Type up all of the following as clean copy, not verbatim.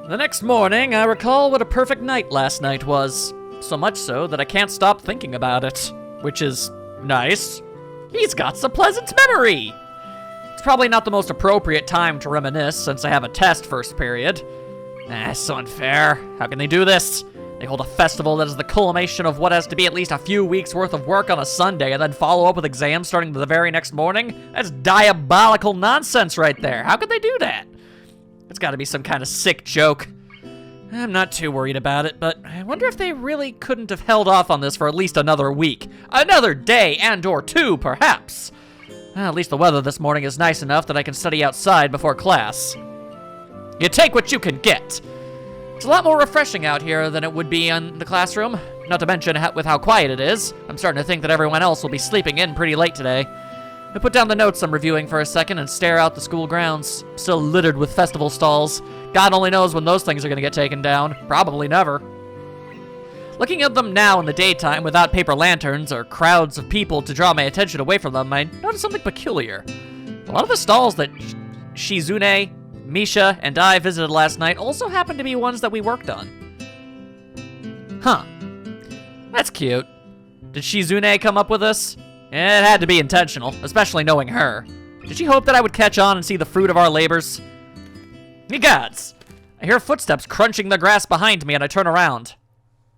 The next morning, I recall what a perfect night last night was. So much so that I can't stop thinking about it. Which is nice. He's got some pleasant memory! It's probably not the most appropriate time to reminisce since I have a test first period. So unfair. How can they do this? They hold a festival that is the culmination of what has to be at least a few weeks worth of work on a Sunday and then follow up with exams starting the very next morning? That's diabolical nonsense right there. How could they do that? It's gotta be some kind of sick joke. I'm not too worried about it, but I wonder if they really couldn't have held off on this for at least another week. Another day and or two, perhaps. Well, at least the weather this morning is nice enough that I can study outside before class. You take what you can get. It's a lot more refreshing out here than it would be in the classroom. Not to mention with how quiet it is. I'm starting to think that everyone else will be sleeping in pretty late today. I put down the notes I'm reviewing for a second and stare out the school grounds, still littered with festival stalls. God only knows when those things are gonna get taken down. Probably never. Looking at them now in the daytime without paper lanterns or crowds of people to draw my attention away from them, I noticed something peculiar. A lot of the stalls that Shizune, Misha, and I visited last night also happened to be ones that we worked on. Huh. That's cute. Did Shizune come up with this? It had to be intentional, especially knowing her. Did she hope that I would catch on and see the fruit of our labors? Ye gods! I hear footsteps crunching the grass behind me and I turn around.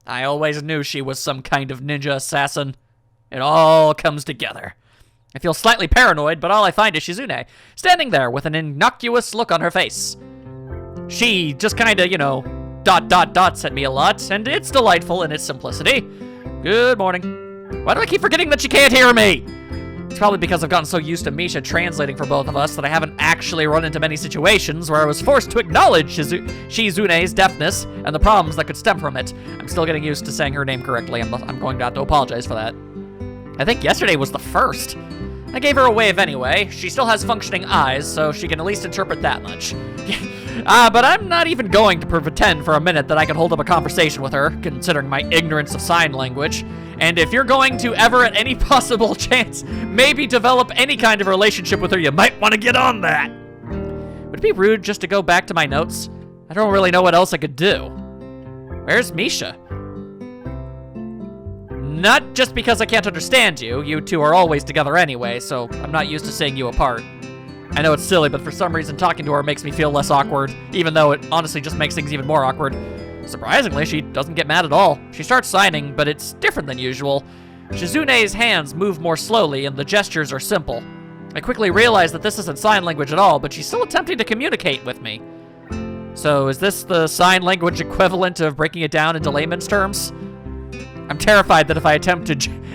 I always knew she was some kind of ninja assassin. It all comes together. I feel slightly paranoid, but all I find is Shizune, standing there with an innocuous look on her face. She just kinda, dots at me a lot, and it's delightful in its simplicity. Good morning. Why do I keep forgetting that she can't hear me? It's probably because I've gotten so used to Misha translating for both of us that I haven't actually run into many situations where I was forced to acknowledge Shizune's deafness and the problems that could stem from it. I'm still getting used to saying her name correctly. I'm going to have to apologize for that. I think yesterday was the first. I gave her a wave anyway. She still has functioning eyes, so she can at least interpret that much. But I'm not even going to pretend for a minute that I can hold up a conversation with her, considering my ignorance of sign language. And if you're going to ever, at any possible chance, maybe develop any kind of relationship with her, you might want to get on that. Would it be rude just to go back to my notes? I don't really know what else I could do. Where's Misha? Not just because I can't understand you. You two are always together anyway, so I'm not used to seeing you apart. I know it's silly, but for some reason talking to her makes me feel less awkward, even though it honestly just makes things even more awkward. Surprisingly, she doesn't get mad at all. She starts signing, but it's different than usual. Shizune's hands move more slowly, and the gestures are simple. I quickly realize that this isn't sign language at all, but she's still attempting to communicate with me. So is this the sign language equivalent of breaking it down into layman's terms? I'm terrified that if I attempt to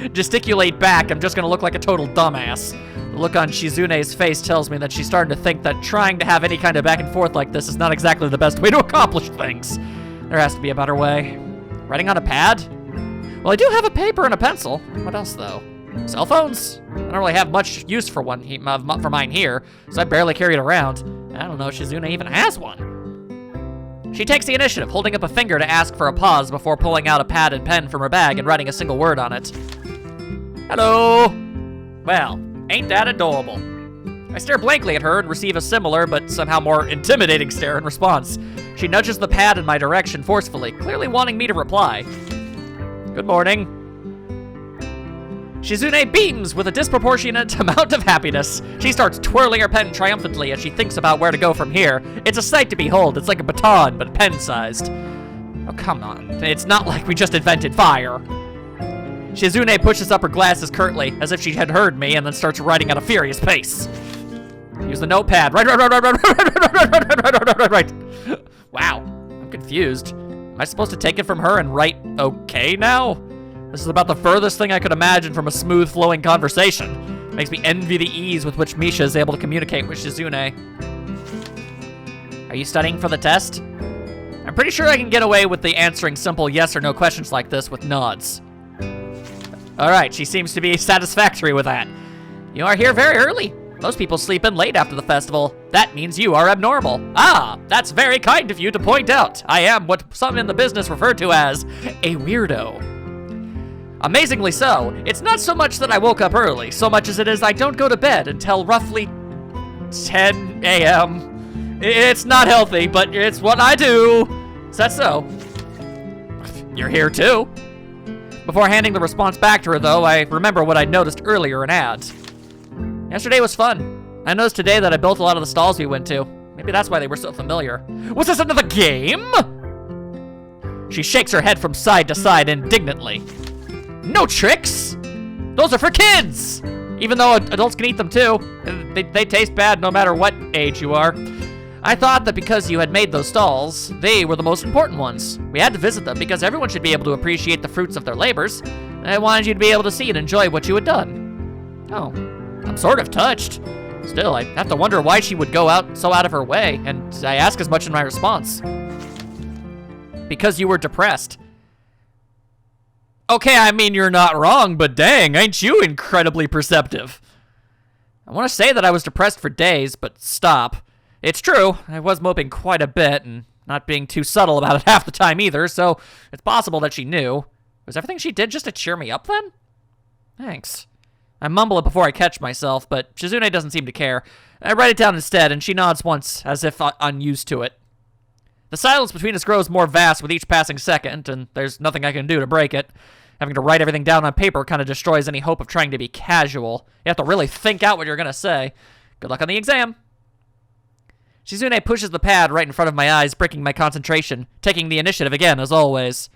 gesticulate back, I'm just gonna look like a total dumbass. The look on Shizune's face tells me that she's starting to think that trying to have any kind of back and forth like this is not exactly the best way to accomplish things. There has to be a better way. Writing on a pad? Well, I do have a paper and a pencil. What else, though? Cell phones? I don't really have much use for for mine here, so I barely carry it around. I don't know if Shizune even has one. She takes the initiative, holding up a finger to ask for a pause before pulling out a pad and pen from her bag and writing a single word on it. Hello. Well, ain't that adorable? I stare blankly at her and receive a similar but somehow more intimidating stare in response. She nudges the pad in my direction forcefully, clearly wanting me to reply. Good morning. Shizune beams with a disproportionate amount of happiness. She starts twirling her pen triumphantly as she thinks about where to go from here. It's a sight to behold. It's like a baton, but pen-sized. Oh, come on. It's not like we just invented fire. Shizune pushes up her glasses curtly, as if she had heard me, and then starts writing at a furious pace. Use the notepad. Right. Wow, I'm confused. Am I supposed to take it from her and write okay now? This is about the furthest thing I could imagine from a smooth flowing conversation. Makes me envy the ease with which Misha is able to communicate with Shizune. Are you studying for the test? I'm pretty sure I can get away with the answering simple yes or no questions like this with nods. All right, she seems to be satisfactory with that. You are here very early. Most people sleep in late after the festival. That means you are abnormal. Ah, that's very kind of you to point out. I am what some in the business refer to as a weirdo. Amazingly so, it's not so much that I woke up early, so much as it is I don't go to bed until roughly 10 a.m. It's not healthy, but it's what I do. Is that so? You're here too. Before handing the response back to her, though, I remember what I noticed earlier in ads. Yesterday was fun. I noticed today that I built a lot of the stalls we went to. Maybe that's why they were so familiar. Was this another game? She shakes her head from side to side indignantly. No tricks! Those are for kids! Even though adults can eat them too. They taste bad no matter what age you are. I thought that because you had made those stalls, they were the most important ones. We had to visit them because everyone should be able to appreciate the fruits of their labors. I wanted you to be able to see and enjoy what you had done. Oh, I'm sort of touched. Still, I have to wonder why she would go out of her way, and I ask as much in my response. Because you were depressed. Okay, I mean, you're not wrong, but dang, ain't you incredibly perceptive? I want to say that I was depressed for days, but stop. It's true, I was moping quite a bit, and not being too subtle about it half the time either, so it's possible that she knew. Was everything she did just to cheer me up then? Thanks. I mumble it before I catch myself, but Shizune doesn't seem to care. I write it down instead, and she nods once, as if unused to it. The silence between us grows more vast with each passing second, and there's nothing I can do to break it. Having to write everything down on paper kind of destroys any hope of trying to be casual. You have to really think out what you're going to say. Good luck on the exam. Shizune pushes the pad right in front of my eyes, breaking my concentration, taking the initiative again, as always.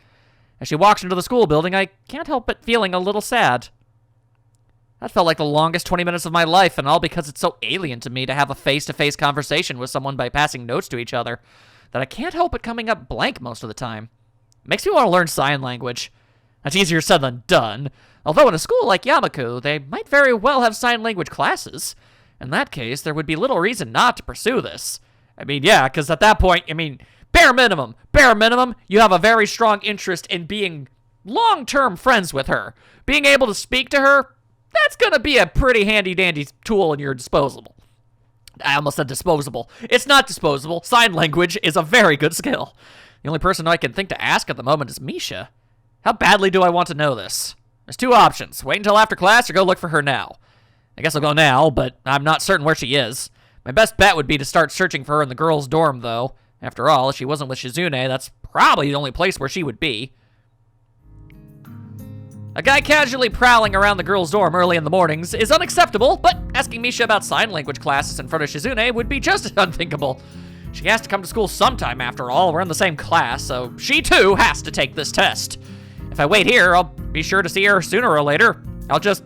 As she walks into the school building, I can't help but feeling a little sad. That felt like the longest 20 minutes of my life, and all because it's so alien to me to have a face-to-face conversation with someone by passing notes to each other, that I can't help but coming up blank most of the time. It makes me want to learn sign language. That's easier said than done. Although in a school like Yamaku, they might very well have sign language classes. In that case, there would be little reason not to pursue this. I mean, yeah, because at that point, bare minimum, you have a very strong interest in being long-term friends with her. Being able to speak to her, that's going to be a pretty handy-dandy tool in your disposable. I almost said disposable. It's not disposable. Sign language is a very good skill. The only person I can think to ask at the moment is Misha. How badly do I want to know this? There's two options. Wait until after class or go look for her now. I guess I'll go now, but I'm not certain where she is. My best bet would be to start searching for her in the girls' dorm, though. After all, if she wasn't with Shizune, that's probably the only place where she would be. A guy casually prowling around the girls' dorm early in the mornings is unacceptable, but asking Misha about sign language classes in front of Shizune would be just as unthinkable. She has to come to school sometime after all. We're in the same class, so she too has to take this test. If I wait here, I'll be sure to see her sooner or later. I'll just,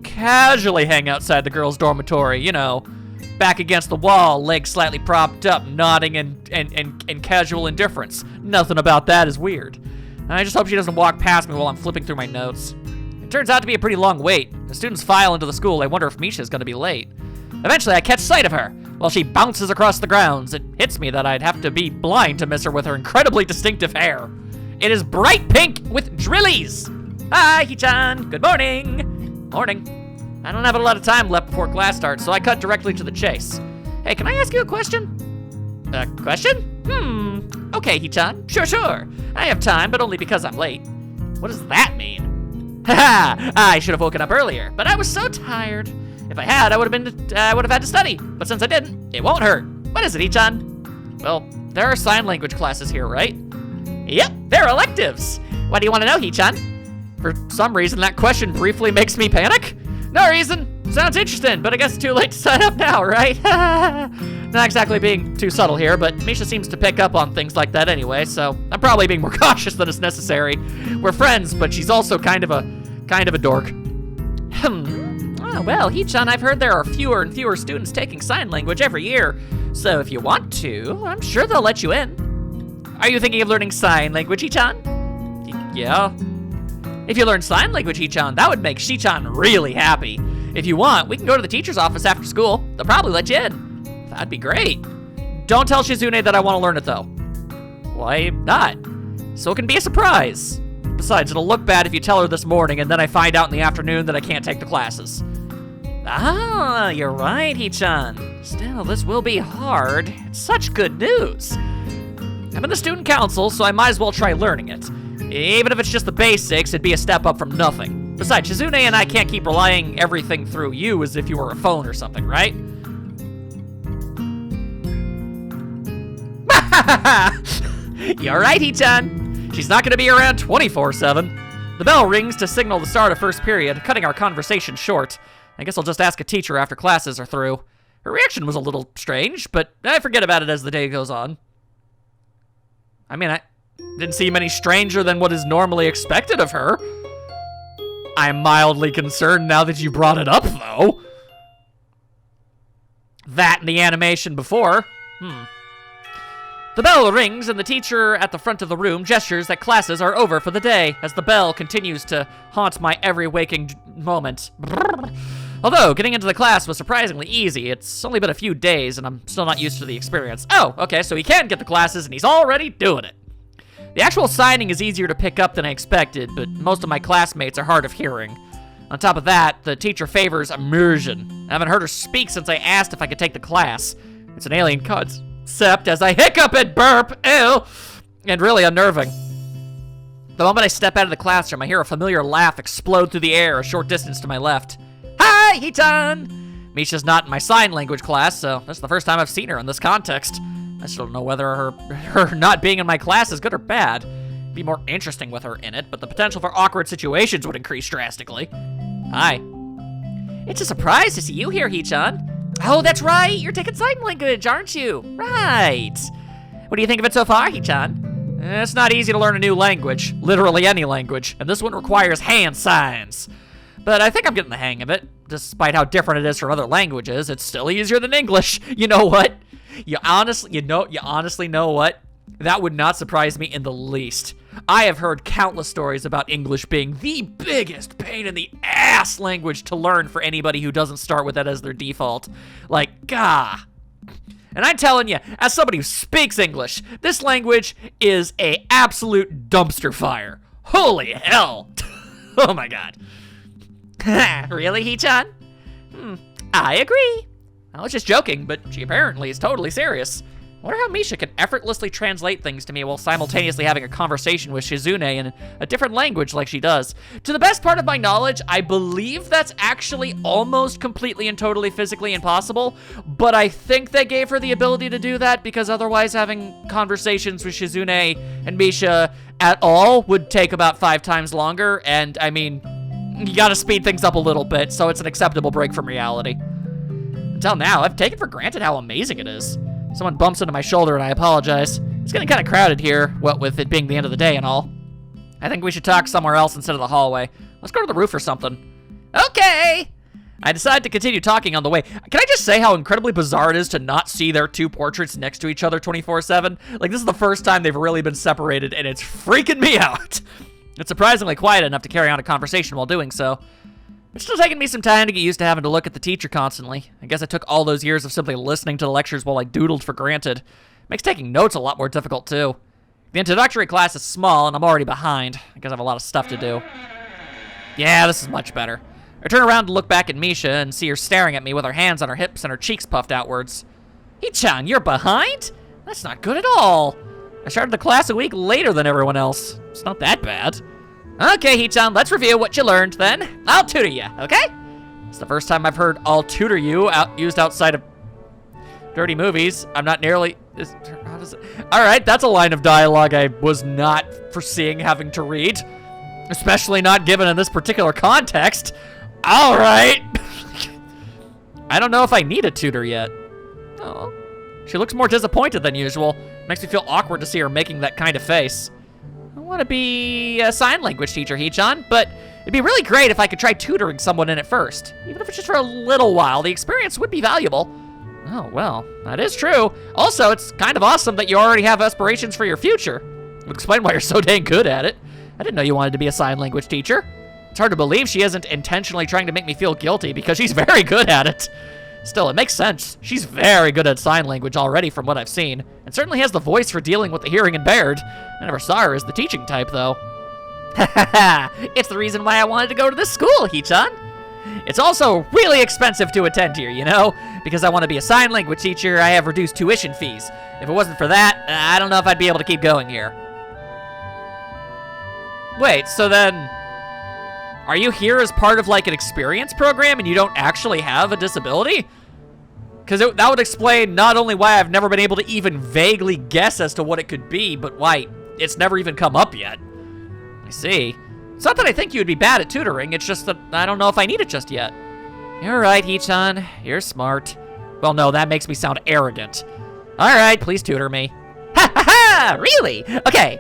casually hang outside the girls' dormitory, back against the wall, legs slightly propped up, nodding in casual indifference. Nothing about that is weird. I just hope she doesn't walk past me while I'm flipping through my notes. It turns out to be a pretty long wait. The students file into the school. I wonder if Misha's gonna be late. Eventually, I catch sight of her. While she bounces across the grounds, it hits me that I'd have to be blind to miss her with her incredibly distinctive hair. It is bright pink with drillies. Hi, Hichan. Good morning. Morning. I don't have a lot of time left before class starts, so I cut directly to the chase. Hey, can I ask you a question? A question? Okay, Hichan. Sure. I have time, but only because I'm late. What does that mean? Haha, I should have woken up earlier, but I was so tired. If I had, I would have had to study, but since I didn't, it won't hurt. What is it, Hichan? Well, there are sign language classes here, right? Yep, they're electives. What do you want to know, Hichan? For some reason, that question briefly makes me panic. No reason. Sounds interesting, but I guess it's too late to sign up now, right? Not exactly being too subtle here, but Misha seems to pick up on things like that anyway, so I'm probably being more cautious than is necessary. We're friends, but she's also kind of a dork. Well, Hichan, I've heard there are fewer and fewer students taking sign language every year, so if you want to, I'm sure they'll let you in. Are you thinking of learning sign language, Hichan? Yeah. If you learn sign language, Hichan, that would make Shichan really happy. If you want, we can go to the teacher's office after school. They'll probably let you in. That'd be great. Don't tell Shizune that I want to learn it, though. Why not? So it can be a surprise. Besides, it'll look bad if you tell her this morning and then I find out in the afternoon that I can't take the classes. Ah, you're right, Hichan. Still, this will be hard. It's such good news. I'm in the student council, so I might as well try learning it. Even if it's just the basics, it'd be a step up from nothing. Besides, Shizune and I can't keep relying everything through you as if you were a phone or something, right? You're right, Hee-chan. She's not gonna be around 24/7. The bell rings to signal the start of first period, cutting our conversation short. I guess I'll just ask a teacher after classes are through. Her reaction was a little strange, but I forget about it as the day goes on. I mean, I didn't seem any stranger than what is normally expected of her. I'm mildly concerned now that you brought it up, though. That and the animation before. The bell rings, and the teacher at the front of the room gestures that classes are over for the day, as the bell continues to haunt my every waking moment. Although, getting into the class was surprisingly easy. It's only been a few days, and I'm still not used to the experience. Oh, okay, so he can get the classes, and he's already doing it. The actual signing is easier to pick up than I expected, but most of my classmates are hard of hearing. On top of that, the teacher favors immersion. I haven't heard her speak since I asked if I could take the class. It's an alien concept as I hiccup and burp, ew, and really unnerving. The moment I step out of the classroom, I hear a familiar laugh explode through the air a short distance to my left. Hi, Hee-chan! Misha's not in my sign language class, so that's the first time I've seen her in this context. I still don't know whether her not being in my class is good or bad. It'd be more interesting with her in it, but the potential for awkward situations would increase drastically. Hi. It's a surprise to see you here, Hee-chan. Oh, that's right, you're taking sign language, aren't you? Right. What do you think of it so far, Hee-chan? It's not easy to learn a new language, literally any language, and this one requires hand signs. But I think I'm getting the hang of it. Despite how different it is from other languages, it's still easier than English. You know what? You honestly know what? That would not surprise me in the least. I have heard countless stories about English being the biggest pain in the ass language to learn for anybody who doesn't start with that as their default. Like, gah. And I'm telling you, as somebody who speaks English, this language is a absolute dumpster fire. Holy hell. Oh my god. Really, Hee-chan? I agree. I was just joking, but she apparently is totally serious. I wonder how Misha can effortlessly translate things to me while simultaneously having a conversation with Shizune in a different language like she does. To the best part of my knowledge, I believe that's actually almost completely and totally physically impossible, but I think they gave her the ability to do that because otherwise having conversations with Shizune and Misha at all would take about 5 times longer, and I mean, you gotta speed things up a little bit, so it's an acceptable break from reality. Until now, I've taken for granted how amazing it is. Someone bumps into my shoulder and I apologize. It's getting kind of crowded here, what with it being the end of the day and all. I think we should talk somewhere else instead of the hallway. Let's go to the roof or something. Okay! I decide to continue talking on the way. Can I just say how incredibly bizarre it is to not see their 2 portraits next to each other 24/7? Like, this is the first time they've really been separated, and it's freaking me out. It's surprisingly quiet enough to carry on a conversation while doing so. It's still taking me some time to get used to having to look at the teacher constantly. I guess I took all those years of simply listening to the lectures while I doodled for granted. Makes taking notes a lot more difficult, too. The introductory class is small, and I'm already behind. I guess I have a lot of stuff to do. Yeah, this is much better. I turn around to look back at Misha and see her staring at me with her hands on her hips and her cheeks puffed outwards. Hee-chan, you're behind? That's not good at all. I started the class a week later than everyone else. It's not that bad. Okay, Hee-chan, let's review what you learned then. I'll tutor you, okay? It's the first time I've heard "I'll tutor you" used outside of dirty movies. I'm not nearly... How does it... All right, that's a line of dialogue I was not foreseeing having to read. Especially not given in this particular context. All right. I don't know if I need a tutor yet. Oh, she looks more disappointed than usual. Makes me feel awkward to see her making that kind of face. I want to be a sign language teacher, Hee-chan, but it'd be really great if I could try tutoring someone in it first. Even if it's just for a little while, the experience would be valuable. Oh, well, that is true. Also, it's kind of awesome that you already have aspirations for your future. It would explain why you're so dang good at it. I didn't know you wanted to be a sign language teacher. It's hard to believe she isn't intentionally trying to make me feel guilty because she's very good at it. Still, it makes sense. She's very good at sign language already from what I've seen, and certainly has the voice for dealing with the hearing impaired. I never saw her as the teaching type, though. Haha, it's the reason why I wanted to go to this school, Hee-chan. It's also really expensive to attend here, you know? Because I want to be a sign language teacher, I have reduced tuition fees. If it wasn't for that, I don't know if I'd be able to keep going here. Wait, so then... are you here as part of, like, an experience program and you don't actually have a disability? Because that would explain not only why I've never been able to even vaguely guess as to what it could be, but why it's never even come up yet. I see. It's not that I think you would be bad at tutoring, it's just that I don't know if I need it just yet. You're right, Hee-chan. You're smart. Well, no, that makes me sound arrogant. All right, please tutor me. Ha ha ha! Really? Okay.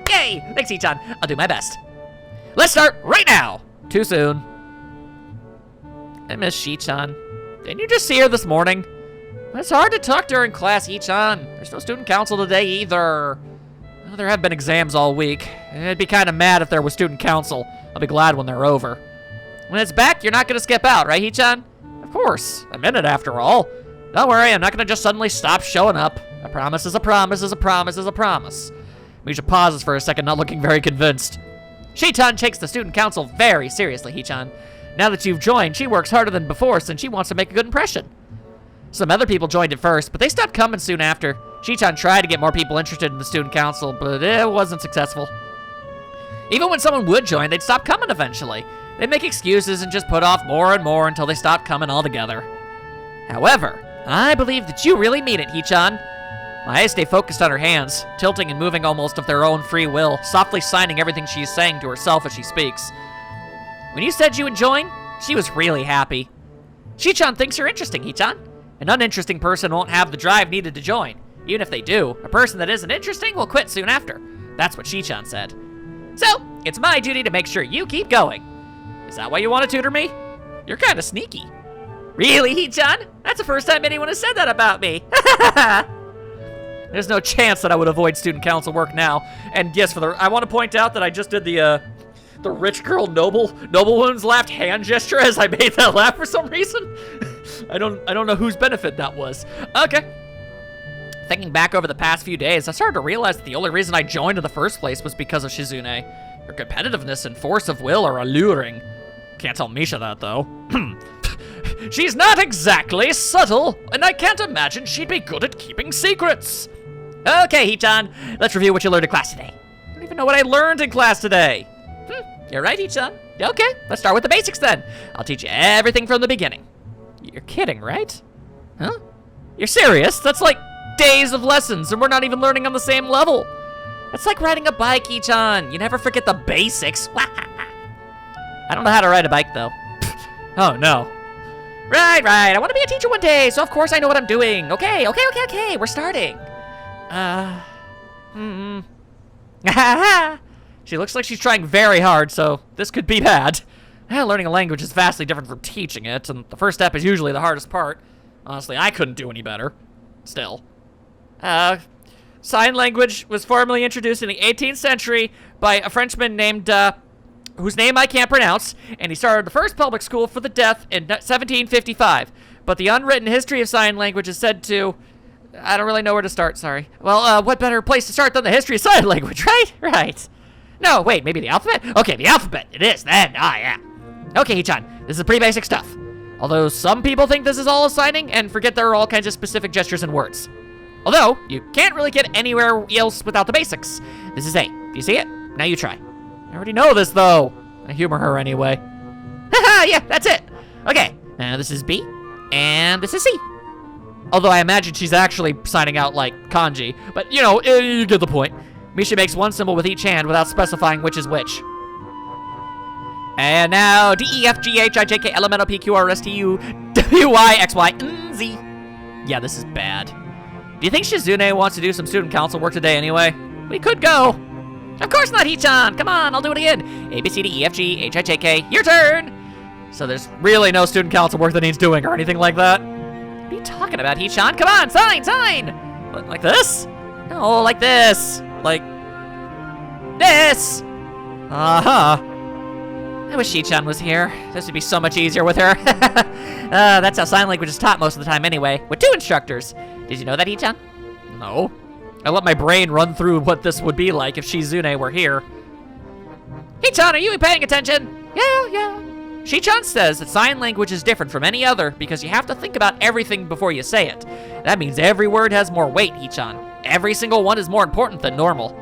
Yay! Thanks, Hee-chan. I'll do my best. Let's start right now. Too soon. I miss Hee-chan. Didn't you just see her this morning? It's hard to talk during class, Hee-chan. There's no student council today either. Well, there have been exams all week. I'd be kind of mad if there was student council. I'll be glad when they're over. When it's back, you're not going to skip out, right, Hee-chan? Of course. I'm in it after all. Don't worry, I'm not going to just suddenly stop showing up. A promise is a promise is a promise is a promise. Misha pauses for a second, not looking very convinced. Hee-chan takes the student council very seriously, Hee-chan. Now that you've joined, she works harder than before since she wants to make a good impression. Some other people joined at first, but they stopped coming soon after. Hee-chan tried to get more people interested in the student council, but it wasn't successful. Even when someone would join, they'd stop coming eventually. They'd make excuses and just put off more and more until they stopped coming altogether. However, I believe that you really mean it, Hee-chan. My eyes stay focused on her hands, tilting and moving almost of their own free will, softly signing everything she's saying to herself as she speaks. When you said you would join, she was really happy. Hee-chan thinks you're interesting, Hee-chan. An uninteresting person won't have the drive needed to join. Even if they do, a person that isn't interesting will quit soon after. That's what Hee-chan said. So, it's my duty to make sure you keep going. Is that why you want to tutor me? You're kind of sneaky. Really, Hee-chan? That's the first time anyone has said that about me. There's no chance that I would avoid student council work now. And yes, I want to point out that I just did the rich girl noblewoman's laughed hand gesture as I made that laugh for some reason. I don't know whose benefit that was. Okay. Thinking back over the past few days, I started to realize that the only reason I joined in the first place was because of Shizune. Her competitiveness and force of will are alluring. Can't tell Misha that, though. She's not exactly subtle, and I can't imagine she'd be good at keeping secrets. Okay, Hee-chan, let's review what you learned in class today. I don't even know what I learned in class today. You're right, Hee-chan. Okay, let's start with the basics then. I'll teach you everything from the beginning. You're kidding, right? Huh? You're serious? That's like days of lessons, and we're not even learning on the same level. It's like riding a bike, Hee-chan. You never forget the basics. I don't know how to ride a bike, though. Oh, no. Right. I want to be a teacher one day, so of course I know what I'm doing. Okay. We're starting. She looks like she's trying very hard, so this could be bad. Learning a language is vastly different from teaching it, and the first step is usually the hardest part. Honestly, I couldn't do any better. Still. Sign language was formally introduced in the 18th century by a Frenchman named, whose name I can't pronounce, and he started the first public school for the deaf in 1755. But the unwritten history of sign language is said to... I don't really know where to start, sorry. Well, what better place to start than the history of sign language, right? Right. No, wait, maybe the alphabet? Okay, the alphabet, it is then. Yeah. Okay, Hee-chan, this is pretty basic stuff. Although some people think this is all signing and forget there are all kinds of specific gestures and words. Although, you can't really get anywhere else without the basics. This is A. Do you see it? Now you try. I already know this, though. I humor her anyway. Haha, yeah, that's it. Okay, now this is B, and this is C. Although I imagine she's actually signing out like kanji. But, you know, you get the point. Misha makes one symbol with each hand without specifying which is which. And now D, E, F, G, H, I, J, K, L, M, N, O, P, Q, R, S, T, U, W, Y, X, Y, Z. Yeah, this is bad. Do you think Shizune wants to do some student council work today anyway? We could go. Of course not, Hee-chan. Come on, I'll do it again. A, B, C, D, E, F, G, H, I, J, K. Your turn. So there's really no student council work that needs doing or anything like that? What are you talking about, Hee-chan? Come on, sign! Like this? No, like this. Like this. I wish Hee-chan was here. This would be so much easier with her. That's how sign language is taught most of the time anyway, with 2 instructors. Did you know that, Hee-chan? No. I let my brain run through what this would be like if Shizune were here. Hee-chan, are you paying attention? Yeah. Hee-chan says that sign language is different from any other because you have to think about everything before you say it. That means every word has more weight, Hee-chan. Every single one is more important than normal.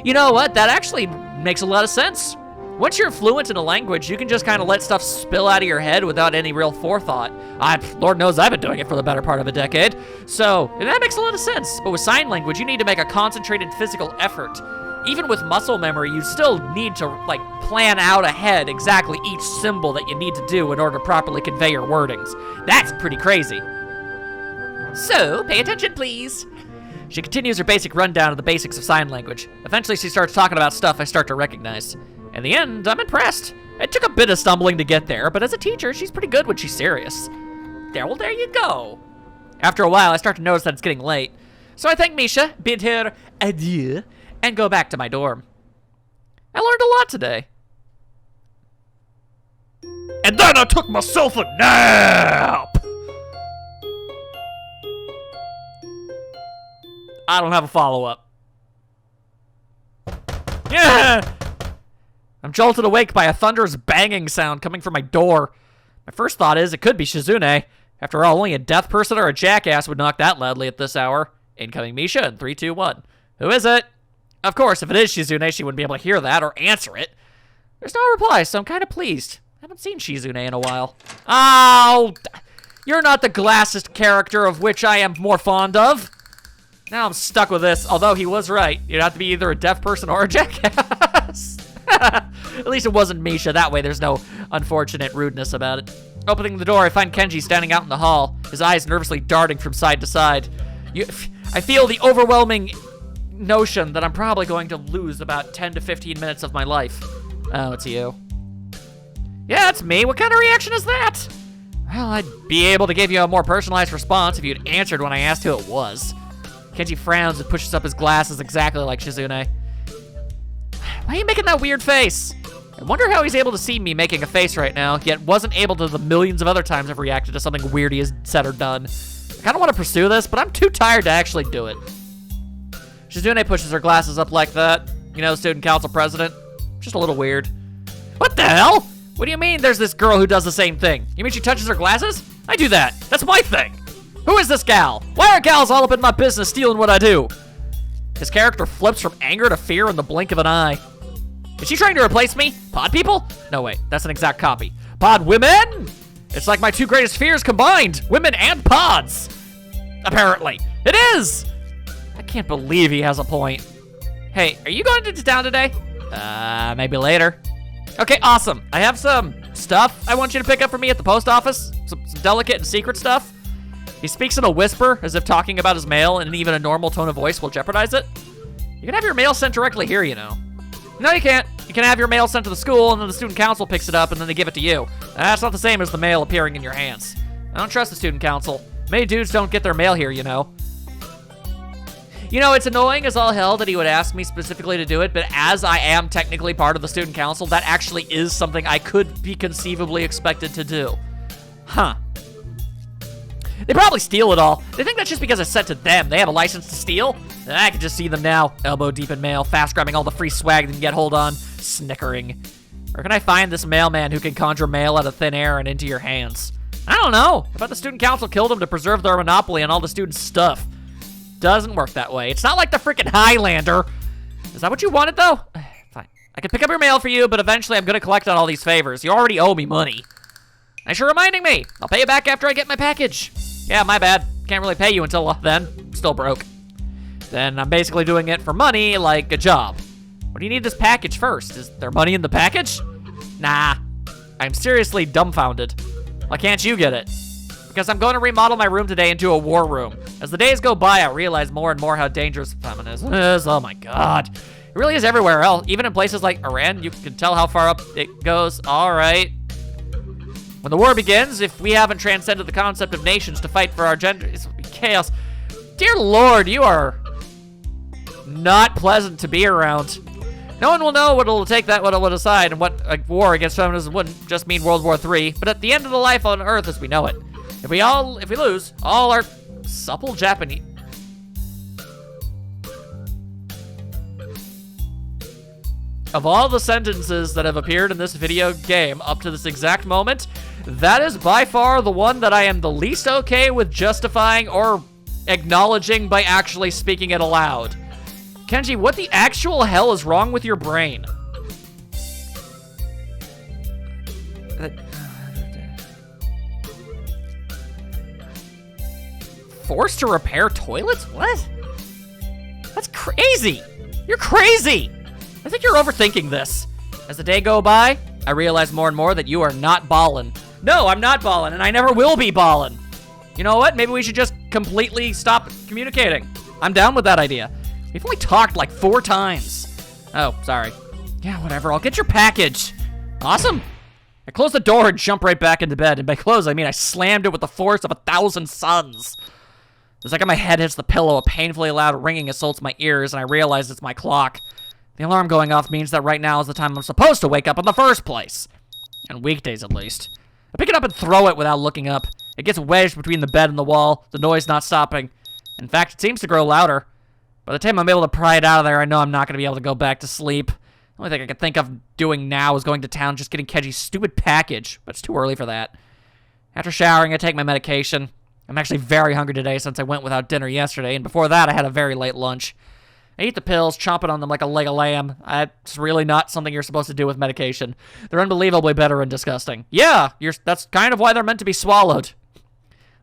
You know what? That actually makes a lot of sense. Once you're fluent in a language, you can just kind of let stuff spill out of your head without any real forethought. Lord knows I've been doing it for the better part of a decade. So, that makes a lot of sense. But with sign language, you need to make a concentrated physical effort. Even with muscle memory, you still need to, like, plan out ahead exactly each symbol that you need to do in order to properly convey your wordings. That's pretty crazy. So, pay attention, please. She continues her basic rundown of the basics of sign language. Eventually, she starts talking about stuff I start to recognize. In the end, I'm impressed. It took a bit of stumbling to get there, but as a teacher, she's pretty good when she's serious. Well, there you go. After a while, I start to notice that it's getting late. So I thank Misha, bid her adieu, and go back to my dorm. I learned a lot today. And then I took myself a nap! I don't have a follow-up. Yeah! I'm jolted awake by a thunderous banging sound coming from my door. My first thought is it could be Shizune. After all, only a deaf person or a jackass would knock that loudly at this hour. Incoming Misha in 3, 2, 1. Who is it? Of course, if it is Shizune, she wouldn't be able to hear that or answer it. There's no reply, so I'm kind of pleased. I haven't seen Shizune in a while. Oh, you're not the glassest character of which I am more fond of. Now I'm stuck with this, although he was right. You'd have to be either a deaf person or a jackass. At least it wasn't Misha. That way there's no unfortunate rudeness about it. Opening the door, I find Kenji standing out in the hall, his eyes nervously darting from side to side. I feel the overwhelming notion that I'm probably going to lose about 10 to 15 minutes of my life. Oh, it's you. Yeah, it's me. What kind of reaction is that? Well, I'd be able to give you a more personalized response if you'd answered when I asked who it was. Kenji frowns and pushes up his glasses exactly like Shizune. Why are you making that weird face? I wonder how he's able to see me making a face right now, yet wasn't able to the millions of other times I've reacted to something weird he has said or done. I kind of want to pursue this, but I'm too tired to actually do it. Shizune pushes her glasses up like that. You know, student council president. Just a little weird. What the hell? What do you mean there's this girl who does the same thing? You mean she touches her glasses? I do that. That's my thing. Who is this gal? Why are gals all up in my business stealing what I do? His character flips from anger to fear in the blink of an eye. Is she trying to replace me? Pod people? No, wait, that's an exact copy. Pod women? It's like my two greatest fears combined. Women and pods. Apparently. It is! I can't believe he has a point. Hey, are you going to town today? Maybe later. Okay, awesome. I have some stuff I want you to pick up for me at the post office. Some delicate and secret stuff. He speaks in a whisper, as if talking about his mail, and even a normal tone of voice will jeopardize it. You can have your mail sent directly here, you know. No, you can't. You can have your mail sent to the school, and then the student council picks it up, and then they give it to you. That's not the same as the mail appearing in your hands. I don't trust the student council. Many dudes don't get their mail here, you know. You know, it's annoying as all hell that he would ask me specifically to do it, but as I am technically part of the student council, that actually is something I could be conceivably expected to do. Huh. They probably steal it all. They think that's just because it's sent to them. They have a license to steal? I can just see them now, elbow deep in mail, fast grabbing all the free swag they can get hold on, snickering. Where can I find this mailman who can conjure mail out of thin air and into your hands? I don't know. I bet the student council killed him to preserve their monopoly on all the students' stuff. Doesn't work that way. It's not like the freaking Highlander. Is that what you wanted, though? Fine. I can pick up your mail for you, but eventually I'm gonna collect on all these favors. You already owe me money. Thanks for reminding me. I'll pay you back after I get my package. Yeah, my bad. Can't really pay you until then. Still broke. Then I'm basically doing it for money, like a job. What do you need this package first? Is there money in the package? Nah. I'm seriously dumbfounded. Why can't you get it? Because I'm going to remodel my room today into a war room. As the days go by, I realize more and more how dangerous feminism is. Oh my god. It really is everywhere else. Even in places like Iran, you can tell how far up it goes. All right. When the war begins, if we haven't transcended the concept of nations to fight for our gender, it will be chaos. Dear Lord, you are not pleasant to be around. No one will know what it'll take that what it will decide, and what a war against feminism wouldn't just mean World War III, but at the end of the life on Earth as we know it. If we lose, all our supple Japanese. Of all the sentences that have appeared in this video game up to this exact moment, that is by far the one that I am the least okay with justifying or acknowledging by actually speaking it aloud. Kenji, what the actual hell is wrong with your brain? Forced to repair toilets? What? That's crazy. You're crazy. I think you're overthinking this. As the day go by, I realize more and more that you are not ballin'. No, I'm not ballin', and I never will be ballin'. You know what? Maybe we should just completely stop communicating. I'm down with that idea. We've only talked like 4 times. Oh, sorry. Yeah, whatever. I'll get your package. Awesome. I close the door and jump right back into bed. And by close, I mean I slammed it with the force of 1,000 suns. The second my head hits the pillow, a painfully loud ringing assaults my ears, and I realize it's my clock. The alarm going off means that right now is the time I'm supposed to wake up in the first place. On weekdays, at least. I pick it up and throw it without looking up. It gets wedged between the bed and the wall, the noise not stopping. In fact, it seems to grow louder. By the time I'm able to pry it out of there, I know I'm not going to be able to go back to sleep. The only thing I can think of doing now is going to town, just getting Kenji's stupid package, but it's too early for that. After showering, I take my medication. I'm actually very hungry today since I went without dinner yesterday, and before that I had a very late lunch. I eat the pills, chomping on them like a leg of lamb. It's really not something you're supposed to do with medication. They're unbelievably bitter and disgusting. Yeah, that's kind of why they're meant to be swallowed.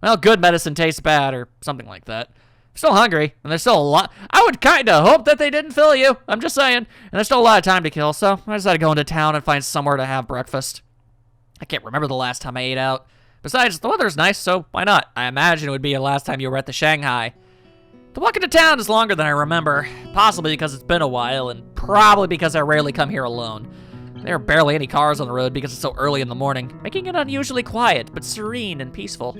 Well, good medicine tastes bad, or something like that. I'm still hungry, and there's still a lot. I would kind of hope that they didn't fill you. I'm just saying. And there's still a lot of time to kill, so I decided to go into town and find somewhere to have breakfast. I can't remember the last time I ate out. Besides, the weather's nice, so why not? I imagine it would be the last time you were at the Shanghai. The walk into town is longer than I remember, possibly because it's been a while, and probably because I rarely come here alone. There are barely any cars on the road because it's so early in the morning, making it unusually quiet, but serene and peaceful.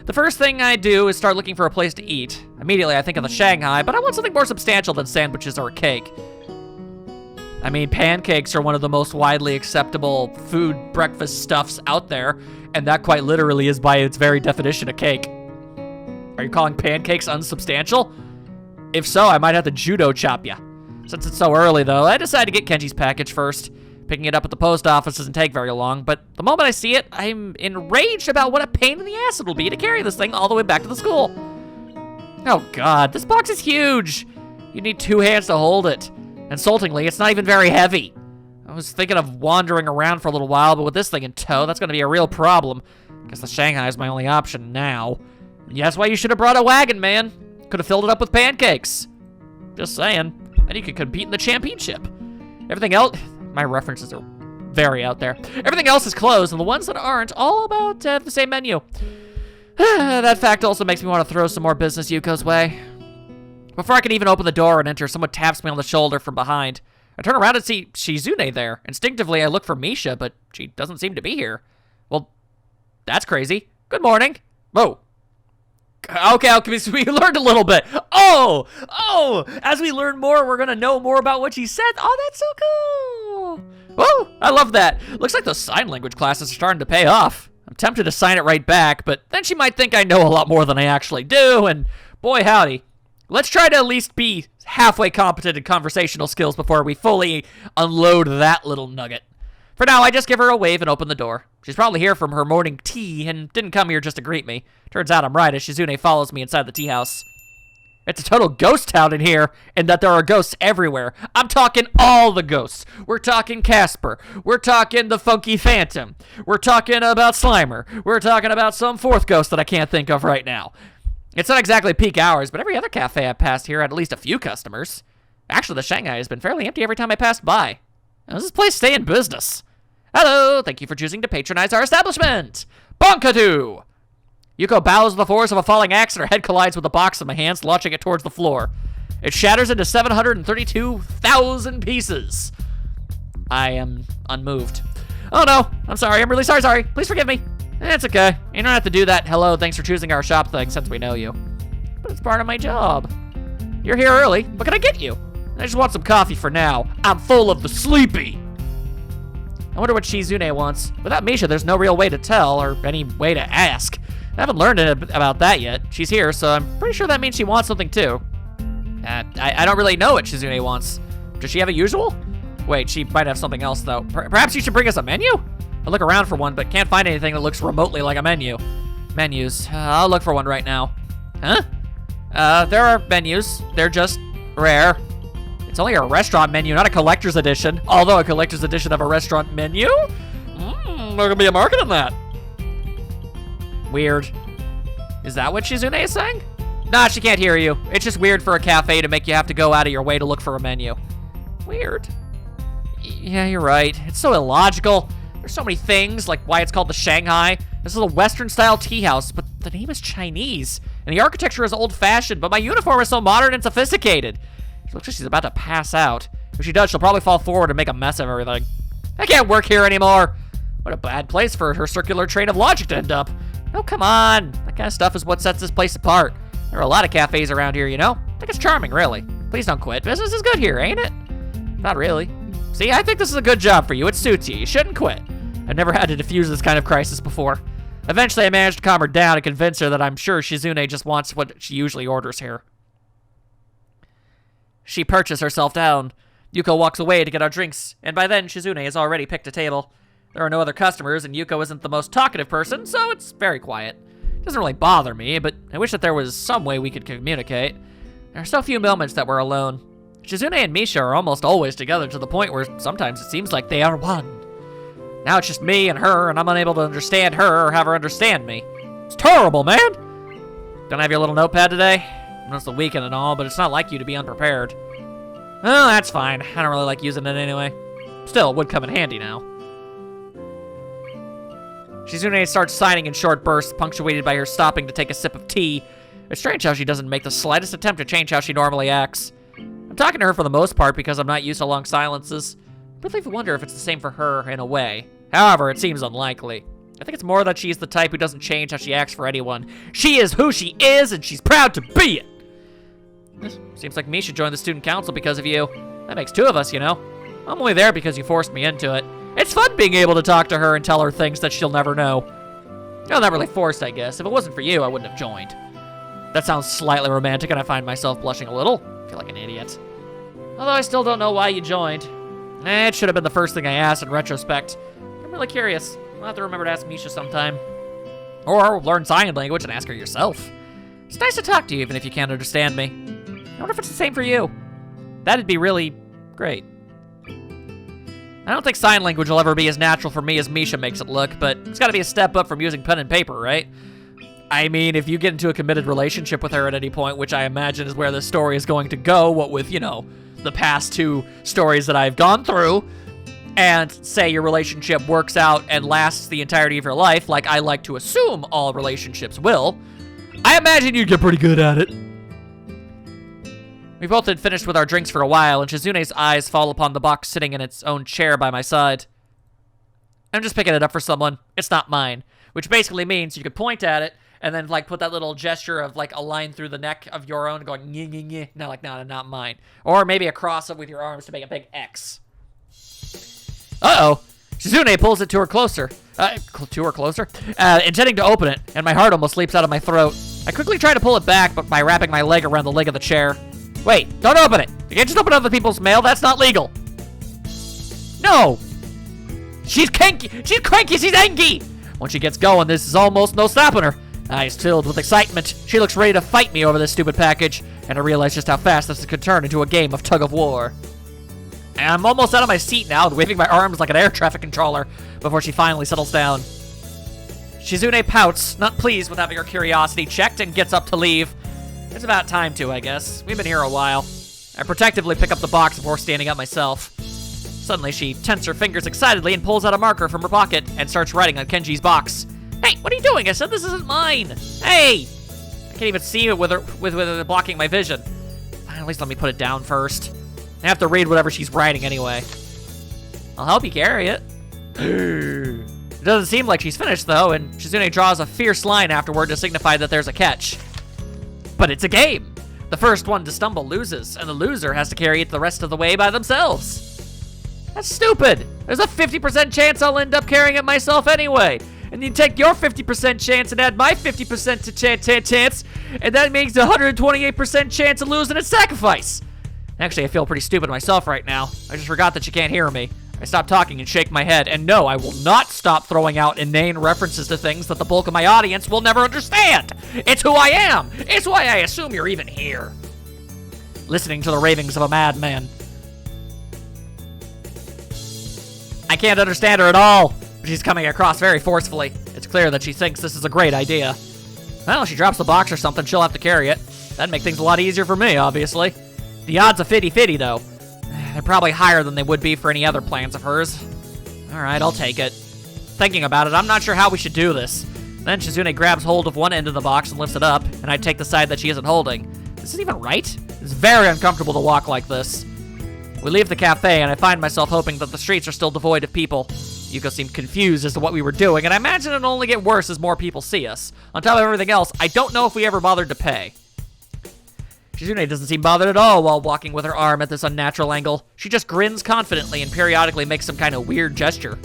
The first thing I do is start looking for a place to eat. Immediately I think of the Shanghai, but I want something more substantial than sandwiches or a cake. I mean, pancakes are one of the most widely acceptable food breakfast stuffs out there, and that quite literally is by its very definition a cake. Are you calling pancakes unsubstantial? If so, I might have to judo chop ya. Since it's so early though, I decide to get Kenji's package first. Picking it up at the post office doesn't take very long, but the moment I see it, I'm enraged about what a pain in the ass it'll be to carry this thing all the way back to the school. Oh god, this box is huge. You need 2 hands to hold it. Insultingly, it's not even very heavy. I was thinking of wandering around for a little while, but with this thing in tow, that's gonna be a real problem. Guess the Shanghai is my only option now. And that's why you should have brought a wagon, man. Could have filled it up with pancakes. Just saying. Then you could compete in the championship. Everything else, my references are very out there. Everything else is closed, and the ones that aren't all about the same menu. That fact also makes me want to throw some more business Yuko's way. Before I can even open the door and enter, someone taps me on the shoulder from behind. I turn around and see Shizune there. Instinctively, I look for Misha, but she doesn't seem to be here. Well, that's crazy. Good morning. Whoa. Okay, so we learned a little bit. Oh, as we learn more, we're gonna know more about what she said. Oh, that's so cool. Oh, I love that. Looks like those sign language classes are starting to pay off. I'm tempted to sign it right back, but then she might think I know a lot more than I actually do, and boy howdy. Let's try to at least be halfway competent in conversational skills before we fully unload that little nugget. For now, I just give her a wave and open the door. She's probably here from her morning tea and didn't come here just to greet me. Turns out I'm right as Shizune follows me inside the tea house. It's a total ghost town in here, and that there are ghosts everywhere. I'm talking all the ghosts. We're talking Casper. We're talking the Funky Phantom. We're talking about Slimer. We're talking about some 4th ghost that I can't think of right now. It's not exactly peak hours, but every other cafe I've passed here had at least a few customers. Actually, the Shanghai has been fairly empty every time I passed by. How does this place stay in business? Hello, thank you for choosing to patronize our establishment. Bonkatu! Yuko bows with the force of a falling axe, and her head collides with the box in my hands, launching it towards the floor. It shatters into 732,000 pieces. I am unmoved. Oh no, I'm sorry, I'm really sorry. Please forgive me. It's okay. You don't have to do that hello, thanks for choosing our shop thing since we know you. But it's part of my job. You're here early. What can I get you? I just want some coffee for now. I'm full of the sleepy. I wonder what Shizune wants. Without Misha, there's no real way to tell or any way to ask. I haven't learned about that yet. She's here, so I'm pretty sure that means she wants something too. I don't really know what Shizune wants. Does she have a usual? Wait, she might have something else though. Perhaps you should bring us a menu? I look around for one, but can't find anything that looks remotely like a menu. Menus. I'll look for one right now. Huh? There are menus. They're just rare. It's only a restaurant menu, not a collector's edition. Although a collector's edition of a restaurant menu? There could be a market in that. Weird. Is that what Shizune is saying? Nah, she can't hear you. It's just weird for a cafe to make you have to go out of your way to look for a menu. Weird. Yeah, you're right. It's so illogical. There's so many things, like why it's called the Shanghai. This is a Western-style tea house, but the name is Chinese. And the architecture is old-fashioned, but my uniform is so modern and sophisticated. She looks like she's about to pass out. If she does, she'll probably fall forward and make a mess of everything. I can't work here anymore. What a bad place for her circular train of logic to end up. Oh, come on. That kind of stuff is what sets this place apart. There are a lot of cafes around here, you know? I think it's charming, really. Please don't quit. Business is good here, ain't it? Not really. See, I think this is a good job for you. It suits you. You shouldn't quit. I've never had to defuse this kind of crisis before. Eventually, I managed to calm her down and convince her that I'm sure Shizune just wants what she usually orders here. She perches herself down. Yuko walks away to get our drinks, and by then, Shizune has already picked a table. There are no other customers, and Yuko isn't the most talkative person, so it's very quiet. It doesn't really bother me, but I wish that there was some way we could communicate. There are so few moments that we're alone. Shizune and Misha are almost always together to the point where sometimes it seems like they are one. Now it's just me and her, and I'm unable to understand her or have her understand me. It's terrible, man! Don't have your little notepad today? I know it's the weekend and all, but it's not like you to be unprepared. Oh, that's fine. I don't really like using it anyway. Still, it would come in handy now. Shizune starts signing in short bursts, punctuated by her stopping to take a sip of tea. It's strange how she doesn't make the slightest attempt to change how she normally acts. I'm talking to her for the most part because I'm not used to long silences. I really wonder if it's the same for her in a way. However, it seems unlikely. I think it's more that she's the type who doesn't change how she acts for anyone. She is who she is, and she's proud to be it. Seems like Misha joined the student council because of you. That makes two of us, you know. I'm only there because you forced me into it. It's fun being able to talk to her and tell her things that she'll never know. Well, not really forced, I guess. If it wasn't for you, I wouldn't have joined. That sounds slightly romantic, and I find myself blushing a little. I feel like an idiot. Although I still don't know why you joined. It should have been the first thing I asked in retrospect. I'm really curious. I'll have to remember to ask Misha sometime. Or learn sign language and ask her yourself. It's nice to talk to you, even if you can't understand me. I wonder if it's the same for you. That'd be really great. I don't think sign language will ever be as natural for me as Misha makes it look, but it's gotta be a step up from using pen and paper, right? I mean, if you get into a committed relationship with her at any point, which I imagine is where this story is going to go, what with, you know, the past two stories that I've gone through, and say your relationship works out and lasts the entirety of your life, like I like to assume all relationships will, I imagine you'd get pretty good at it. We both had finished with our drinks for a while, and Shizune's eyes fall upon the box sitting in its own chair by my side. I'm just picking it up for someone. It's not mine. Which basically means you could point at it, and then, like, put that little gesture of, like, a line through the neck of your own going, nyeh, nyeh, nyeh. No, like, no, not mine. Or maybe a cross up with your arms to make a big X. Uh-oh. Shizune pulls it to her closer. Intending to open it, and my heart almost leaps out of my throat. I quickly try to pull it back, but by wrapping my leg around the leg of the chair. Wait, don't open it. You can't just open other people's mail. That's not legal. No. She's cranky. She's cranky. She's angry. When she gets going, this is almost no stopping her. Eyes filled with excitement. She looks ready to fight me over this stupid package, and I realize just how fast this could turn into a game of tug of war. And I'm almost out of my seat now, waving my arms like an air traffic controller before she finally settles down. Shizune pouts, not pleased with having her curiosity checked, and gets up to leave. It's about time to, I guess. We've been here a while. I protectively pick up the box before standing up myself. Suddenly, she tenses her fingers excitedly and pulls out a marker from her pocket and starts writing on Kenji's box. Hey, what are you doing? I said this isn't mine. Hey! I can't even see it with her blocking my vision. Fine, at least let me put it down first. I have to read whatever she's writing anyway. I'll help you carry it. It doesn't seem like she's finished, though, and Shizune draws a fierce line afterward to signify that there's a catch. But it's a game. The first one to stumble loses, and the loser has to carry it the rest of the way by themselves. That's stupid. There's a 50% chance I'll end up carrying it myself anyway. And you take your 50% chance and add my 50% to chance, and that makes a 128% chance of losing at sacrifice. Actually, I feel pretty stupid myself right now. I just forgot that you can't hear me. I stop talking and shake my head, and no, I will not stop throwing out inane references to things that the bulk of my audience will never understand. It's who I am. It's why I assume you're even here. Listening to the ravings of a madman. I can't understand her at all. but she's coming across very forcefully. It's clear that she thinks this is a great idea. Well, if she drops the box or something, she'll have to carry it. That'd make things a lot easier for me, obviously. The odds of 50-50, though. They're probably higher than they would be for any other plans of hers. Alright, I'll take it. Thinking about it, I'm not sure how we should do this. Then Shizune grabs hold of one end of the box and lifts it up, and I take the side that she isn't holding. Is this even right? It's very uncomfortable to walk like this. We leave the cafe, and I find myself hoping that the streets are still devoid of people. Yuko seemed confused as to what we were doing, and I imagine it'll only get worse as more people see us. On top of everything else, I don't know if we ever bothered to pay. Shizune doesn't seem bothered at all while walking with her arm at this unnatural angle. She just grins confidently and periodically makes some kind of weird gesture.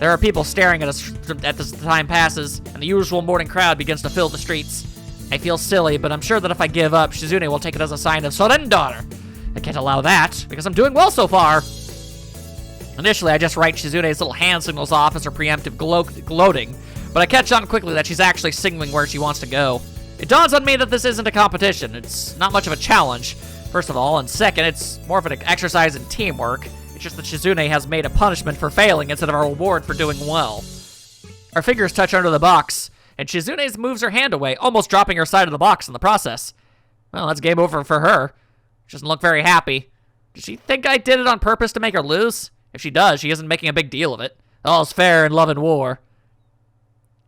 There are people staring at us as the time passes, and the usual morning crowd begins to fill the streets. I feel silly, but I'm sure that if I give up, Shizune will take it as a sign of surrender. I can't allow that, because I'm doing well so far. Initially, I just write Shizune's little hand signals off as her preemptive gloating, but I catch on quickly that she's actually signaling where she wants to go. It dawns on me that this isn't a competition. It's not much of a challenge, first of all, and second, it's more of an exercise in teamwork. It's just that Shizune has made a punishment for failing instead of a reward for doing well. Our fingers touch under the box, and Shizune moves her hand away, almost dropping her side of the box in the process. Well, that's game over for her. She doesn't look very happy. Does she think I did it on purpose to make her lose? If she does, she isn't making a big deal of it. All's fair in love and war.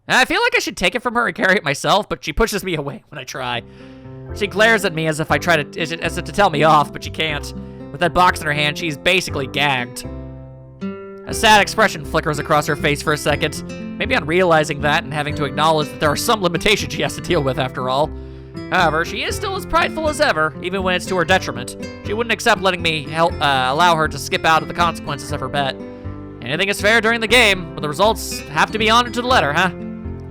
I feel like I should take it from her and carry it myself, but she pushes me away when I try. She glares at me as if as if to tell me off, but she can't. With that box in her hand, she's basically gagged. A sad expression flickers across her face for a second, maybe on realizing that and having to acknowledge that there are some limitations she has to deal with after all. However, she is still as prideful as ever, even when it's to her detriment. She wouldn't accept letting me allow her to skip out of the consequences of her bet. Anything is fair during the game, but the results have to be honored to the letter, huh?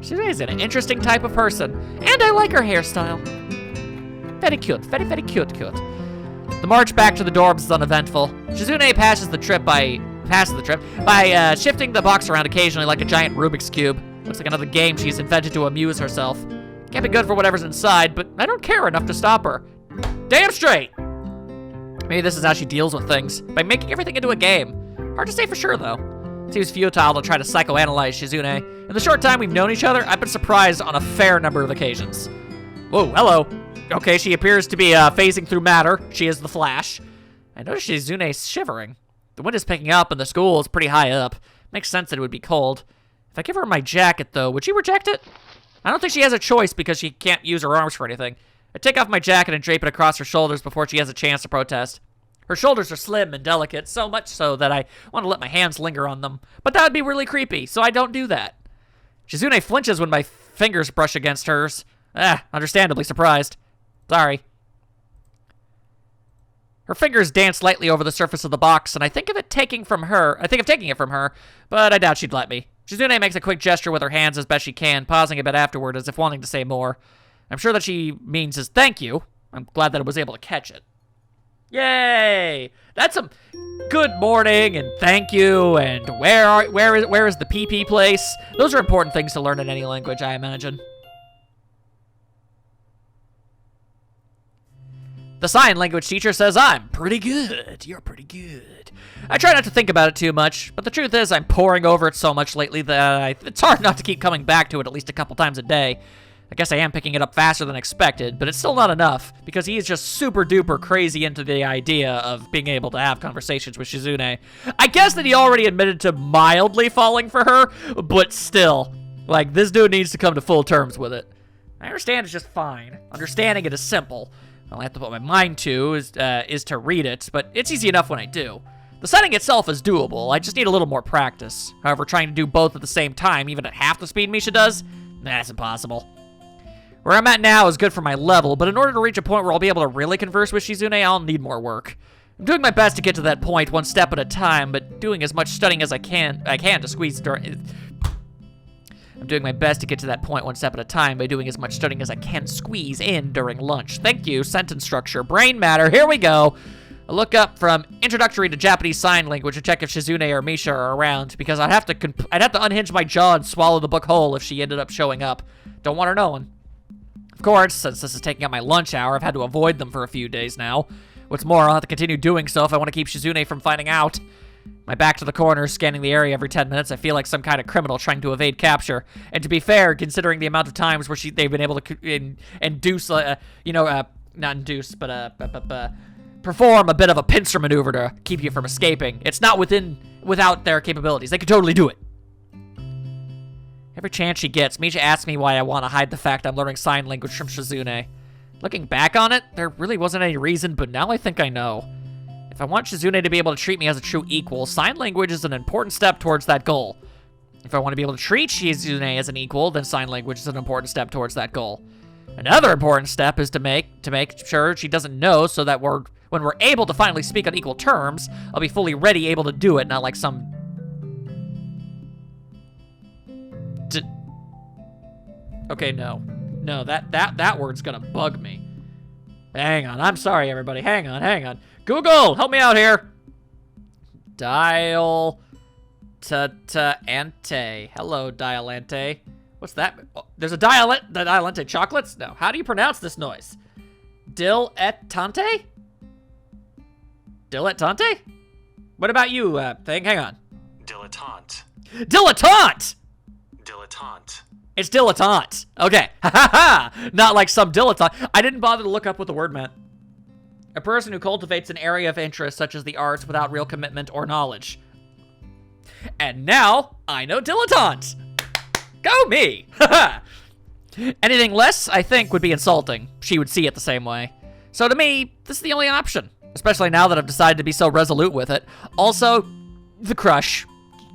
She is an interesting type of person, and I like her hairstyle. Very cute, very cute. The march back to the dorms is uneventful. Shizune passes the trip by shifting the box around occasionally like a giant Rubik's Cube. Looks like another game she's invented to amuse herself. Can't be good for whatever's inside, but I don't care enough to stop her. Damn straight! Maybe this is how she deals with things, by making everything into a game. Hard to say for sure, though. It seems futile to try to psychoanalyze Shizune. In the short time we've known each other, I've been surprised on a fair number of occasions. Whoa, hello. Okay, she appears to be phasing through matter. She is the Flash. I notice Shizune's shivering. The wind is picking up, and the school is pretty high up. Makes sense that it would be cold. If I give her my jacket, though, would she reject it? I don't think she has a choice because she can't use her arms for anything. I take off my jacket and drape it across her shoulders before she has a chance to protest. Her shoulders are slim and delicate, so much so that I want to let my hands linger on them. But that would be really creepy, so I don't do that. Shizune flinches when my fingers brush against hers. Understandably surprised. Sorry. Her fingers dance lightly over the surface of the box, and I think of taking it from her, but I doubt she'd let me. Shizune makes a quick gesture with her hands as best she can, pausing a bit afterward as if wanting to say more. I'm sure that she means as thank you. I'm glad that I was able to catch it. Yay! That's some good morning and thank you and where is the PP place? Those are important things to learn in any language, I imagine. The sign language teacher says I'm pretty good. You're pretty good. I try not to think about it too much, but the truth is I'm poring over it so much lately that it's hard not to keep coming back to it at least a couple times a day. I guess I am picking it up faster than expected, but it's still not enough, because he is just super duper crazy into the idea of being able to have conversations with Shizune. I guess that he already admitted to mildly falling for her, but still, like, this dude needs to come to full terms with it. I understand it's just fine. Understanding it is simple. All I have to put my mind to is to read it, but it's easy enough when I do. The setting itself is doable, I just need a little more practice. However, trying to do both at the same time, even at half the speed Misha does, that's impossible. Where I'm at now is good for my level, but in order to reach a point where I'll be able to really converse with Shizune, I'll need more work. I'm doing my best to get to that point one step at a time, but doing as much studying as I can to squeeze during... I'm doing my best to get to that point one step at a time by doing as much studying as I can squeeze in during lunch. Thank you, sentence structure, brain matter, here we go. A look up from Introductory to Japanese Sign Language to check if Shizune or Misha are around, because I'd have to unhinge my jaw and swallow the book whole if she ended up showing up. Don't want her knowing. Of course, since this is taking up my lunch hour, I've had to avoid them for a few days now. What's more, I'll have to continue doing so if I want to keep Shizune from finding out. My back to the corner, scanning the area every 10 minutes. I feel like some kind of criminal trying to evade capture. And to be fair, considering the amount of times where they've been able to induce, not induce, but perform a bit of a pincer maneuver to keep you from escaping. It's not without their capabilities. They could totally do it. Every chance she gets, Misha asks me why I want to hide the fact I'm learning sign language from Shizune. Looking back on it, there really wasn't any reason, but now I think I know. If I want Shizune to be able to treat me as a true equal, sign language is an important step towards that goal. If I want to be able to treat Shizune as an equal, then sign language is an important step towards that goal. Another important step is to make sure she doesn't know, so that when we're able to finally speak on equal terms, I'll be fully ready, able to do it, not like some... Okay, no. No, that word's gonna bug me. Hang on, I'm sorry, everybody. Hang on. Google, help me out here. Dial-ante. Hello, Dial-ante. What's that? Oh, there's a Dial-ante chocolates? No. How do you pronounce this noise? Dilettante? Dilettante? What about you, thing? Hang on. Dilettante. Dilettante! Dilettante. It's dilettante. Okay. Ha ha ha! Not like some dilettante. I didn't bother to look up what the word meant. A person who cultivates an area of interest such as the arts without real commitment or knowledge. And now, I know dilettante. Go me! Haha! Anything less, I think, would be insulting. She would see it the same way. So to me, this is the only option. Especially now that I've decided to be so resolute with it. Also, the crush.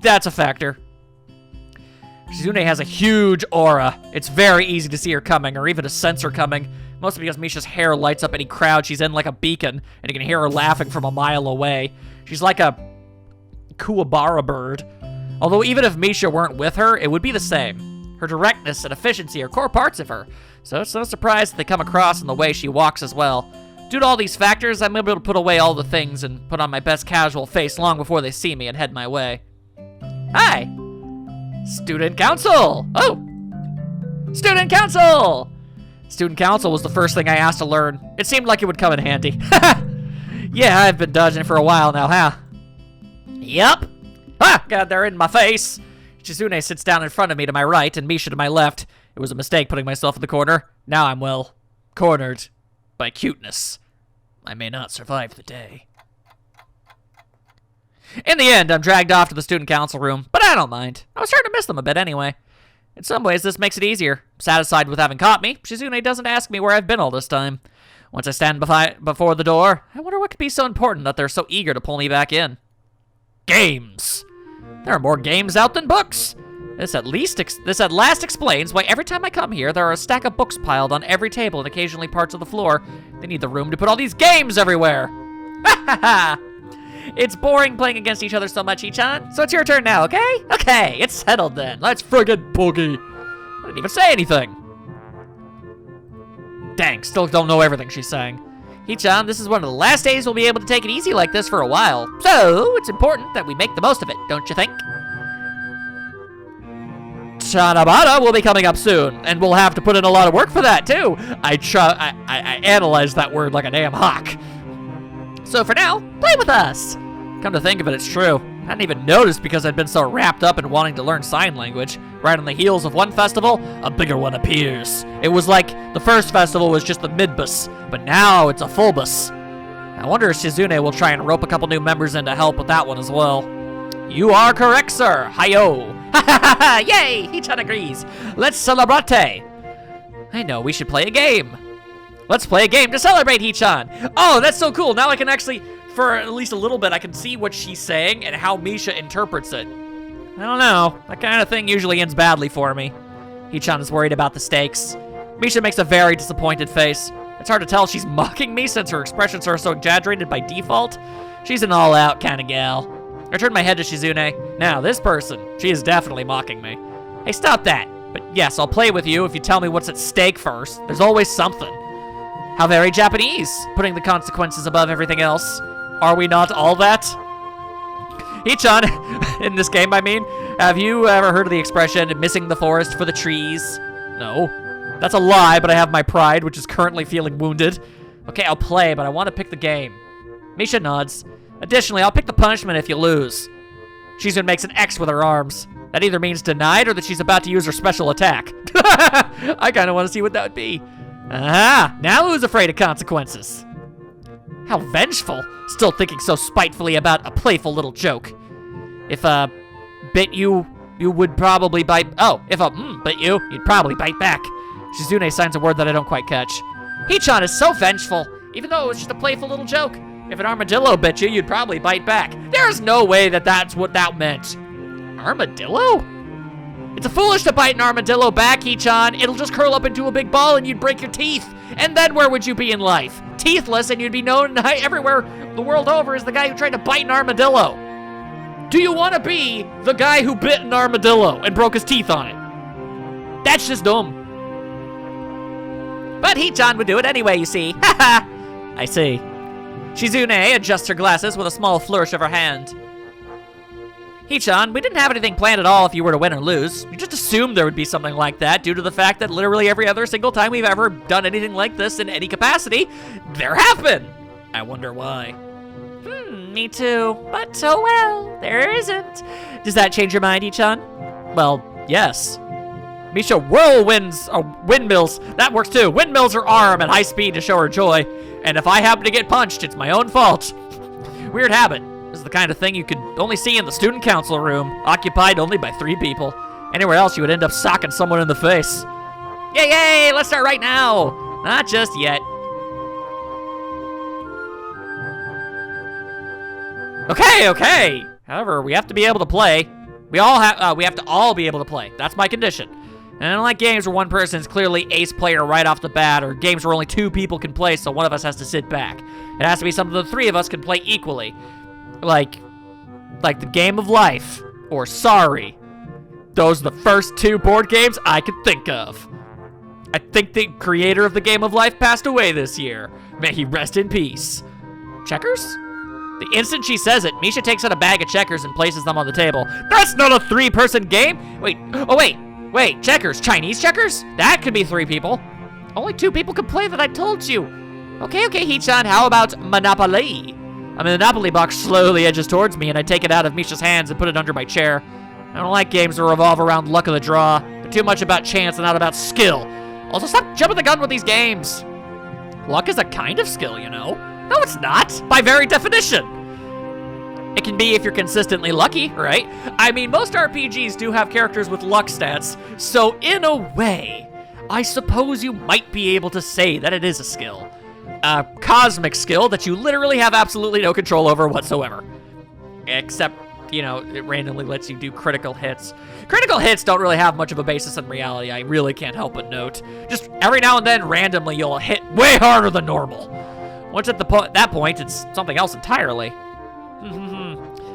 That's a factor. Shizune has a huge aura. It's very easy to see her coming, or even to sense her coming. Mostly because Misha's hair lights up any crowd she's in like a beacon, and you can hear her laughing from a mile away. She's like a Kuwabara bird. Although even if Misha weren't with her, it would be the same. Her directness and efficiency are core parts of her, so it's no surprise that they come across in the way she walks as well. Due to all these factors, I'm able to put away all the things and put on my best casual face long before they see me and head my way. Hi! Student Council! Oh! Student Council! Student Council was the first thing I asked to learn. It seemed like it would come in handy. Yeah, I've been dodging it for a while now, huh? Yup! Ah! God, they're in my face! Shizune sits down in front of me to my right and Misha to my left. It was a mistake putting myself in the corner. Now I'm, well, cornered by cuteness. I may not survive the day. In the end, I'm dragged off to the student council room, but I don't mind. I was starting to miss them a bit anyway. In some ways, this makes it easier. Satisfied with having caught me, Shizune doesn't ask me where I've been all this time. Once I stand before the door, I wonder what could be so important that they're so eager to pull me back in. Games! There are more games out than books! This at last explains why every time I come here, there are a stack of books piled on every table and occasionally parts of the floor. They need the room to put all these games everywhere! Ha ha ha! It's boring playing against each other so much, Ichan. So it's your turn now, okay? Okay, it's settled then. Let's friggin' boogie. I didn't even say anything. Dang, still don't know everything she's saying. Ichan, this is one of the last days we'll be able to take it easy like this for a while. So, it's important that we make the most of it, don't you think? Chanabata will be coming up soon, and we'll have to put in a lot of work for that, too. I analyzed that word like a damn hawk. So for now, play with us. Come to think of it, it's true. I hadn't even noticed because I'd been so wrapped up in wanting to learn sign language. Right on the heels of one festival, a bigger one appears. It was like the first festival was just the mid-bus, but now it's a full bus. I wonder if Shizune will try and rope a couple new members in to help with that one as well. You are correct, sir. Hi-yo. Ha ha ha ha! Yay! Hichan agrees. Let's celebrate. I know, we should play a game. Let's play a game to celebrate, Hichan. Oh, that's so cool. Now I can actually, for at least a little bit, I can see what she's saying and how Misha interprets it. I don't know. That kind of thing usually ends badly for me. Hichan is worried about the stakes. Misha makes a very disappointed face. It's hard to tell if she's mocking me since her expressions are so exaggerated by default. She's an all-out kind of gal. I turn my head to Shizune. Now, this person, she is definitely mocking me. Hey, stop that. But yes, I'll play with you if you tell me what's at stake first. There's always something. How very Japanese, putting the consequences above everything else. Are we not all that? Hichan, in this game, I mean, have you ever heard of the expression, missing the forest for the trees? No. That's a lie, but I have my pride, which is currently feeling wounded. Okay, I'll play, but I want to pick the game. Misha nods. Additionally, I'll pick the punishment if you lose. Shizune makes an X with her arms. That either means denied or that she's about to use her special attack. I kind of want to see what that would be. Aha! Now who's afraid of consequences? How vengeful. Still thinking so spitefully about a playful little joke. If bit you would probably bite. Oh, if bit you, you'd probably bite back. Shizune signs a word that I don't quite catch. Hichan is so vengeful, even though it was just a playful little joke. If an armadillo bit you, you'd probably bite back. There's no way that that's what that meant. Armadillo? It's foolish to bite an armadillo back, Hichan. It'll just curl up into a big ball and you'd break your teeth. And then where would you be in life? Teethless, and you'd be known everywhere the world over as the guy who tried to bite an armadillo. Do you want to be the guy who bit an armadillo and broke his teeth on it? That's just dumb. But Hichan would do it anyway, you see. Haha. I see. Shizune adjusts her glasses with a small flourish of her hand. Hichan, we didn't have anything planned at all if you were to win or lose. We just assumed there would be something like that due to the fact that literally every other single time we've ever done anything like this in any capacity, there have been. I wonder why. Me too. But oh well, there isn't. Does that change your mind, Hichan? Well, yes. Misha whirlwinds, or windmills, that works too. Windmills her arm at high speed to show her joy. And if I happen to get punched, it's my own fault. Weird habit. This is the kind of thing you could only see in the student council room, occupied only by 3 people. Anywhere else, you would end up socking someone in the face. Yay, let's start right now. Not just yet. Okay. However, we have to be able to play. We have to all be able to play. That's my condition. And I don't like games where one person's clearly ace player right off the bat, or games where only 2 people can play, so one of us has to sit back. It has to be something the 3 of us can play equally. Like the Game of Life, or Sorry. Those are the first 2 board games I could think of. I think the creator of the Game of Life passed away this year. May he rest in peace. Checkers? The instant she says it, Misha takes out a bag of checkers and places them on the table. That's not a 3-person game! Wait, checkers, Chinese checkers? That could be 3 people. Only 2 people can play that, I told you. Okay, Hichan, how about Monopoly? A Monopoly box slowly edges towards me, and I take it out of Misha's hands and put it under my chair. I don't like games that revolve around luck of the draw. They're too much about chance and not about skill. Also, stop jumping the gun with these games. Luck is a kind of skill, you know. No, it's not, by very definition. It can be if you're consistently lucky, right? I mean, most RPGs do have characters with luck stats, so in a way, I suppose you might be able to say that it is a skill. A cosmic skill that you literally have absolutely no control over whatsoever. Except, you know, it randomly lets you do critical hits. Critical hits don't really have much of a basis in reality, I really can't help but note. Just every now and then, randomly, you'll hit way harder than normal. Once at that point, it's something else entirely.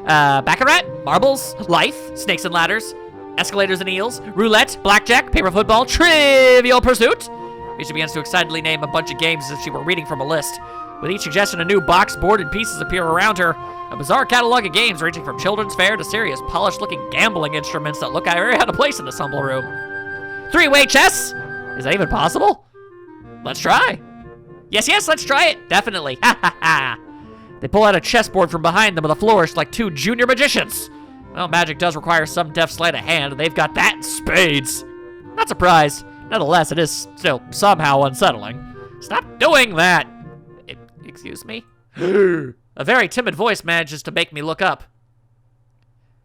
Baccarat, marbles, life, snakes and ladders, escalators and eels, roulette, blackjack, paper football, trivial pursuit. Misha begins to excitedly name a bunch of games as if she were reading from a list. With each suggestion, a new box, board, and pieces appear around her. A bizarre catalog of games ranging from children's fare to serious, polished-looking gambling instruments that look very out of place in this humble room. 3-way chess? Is that even possible? Let's try. Yes, let's try it. Definitely. Ha ha ha. They pull out a chessboard from behind them with a flourish like 2 junior magicians. Well, magic does require some deft sleight of hand, and they've got that in spades. Not surprised. Nonetheless, it is still somehow unsettling. Stop doing that! Excuse me? A very timid voice manages to make me look up.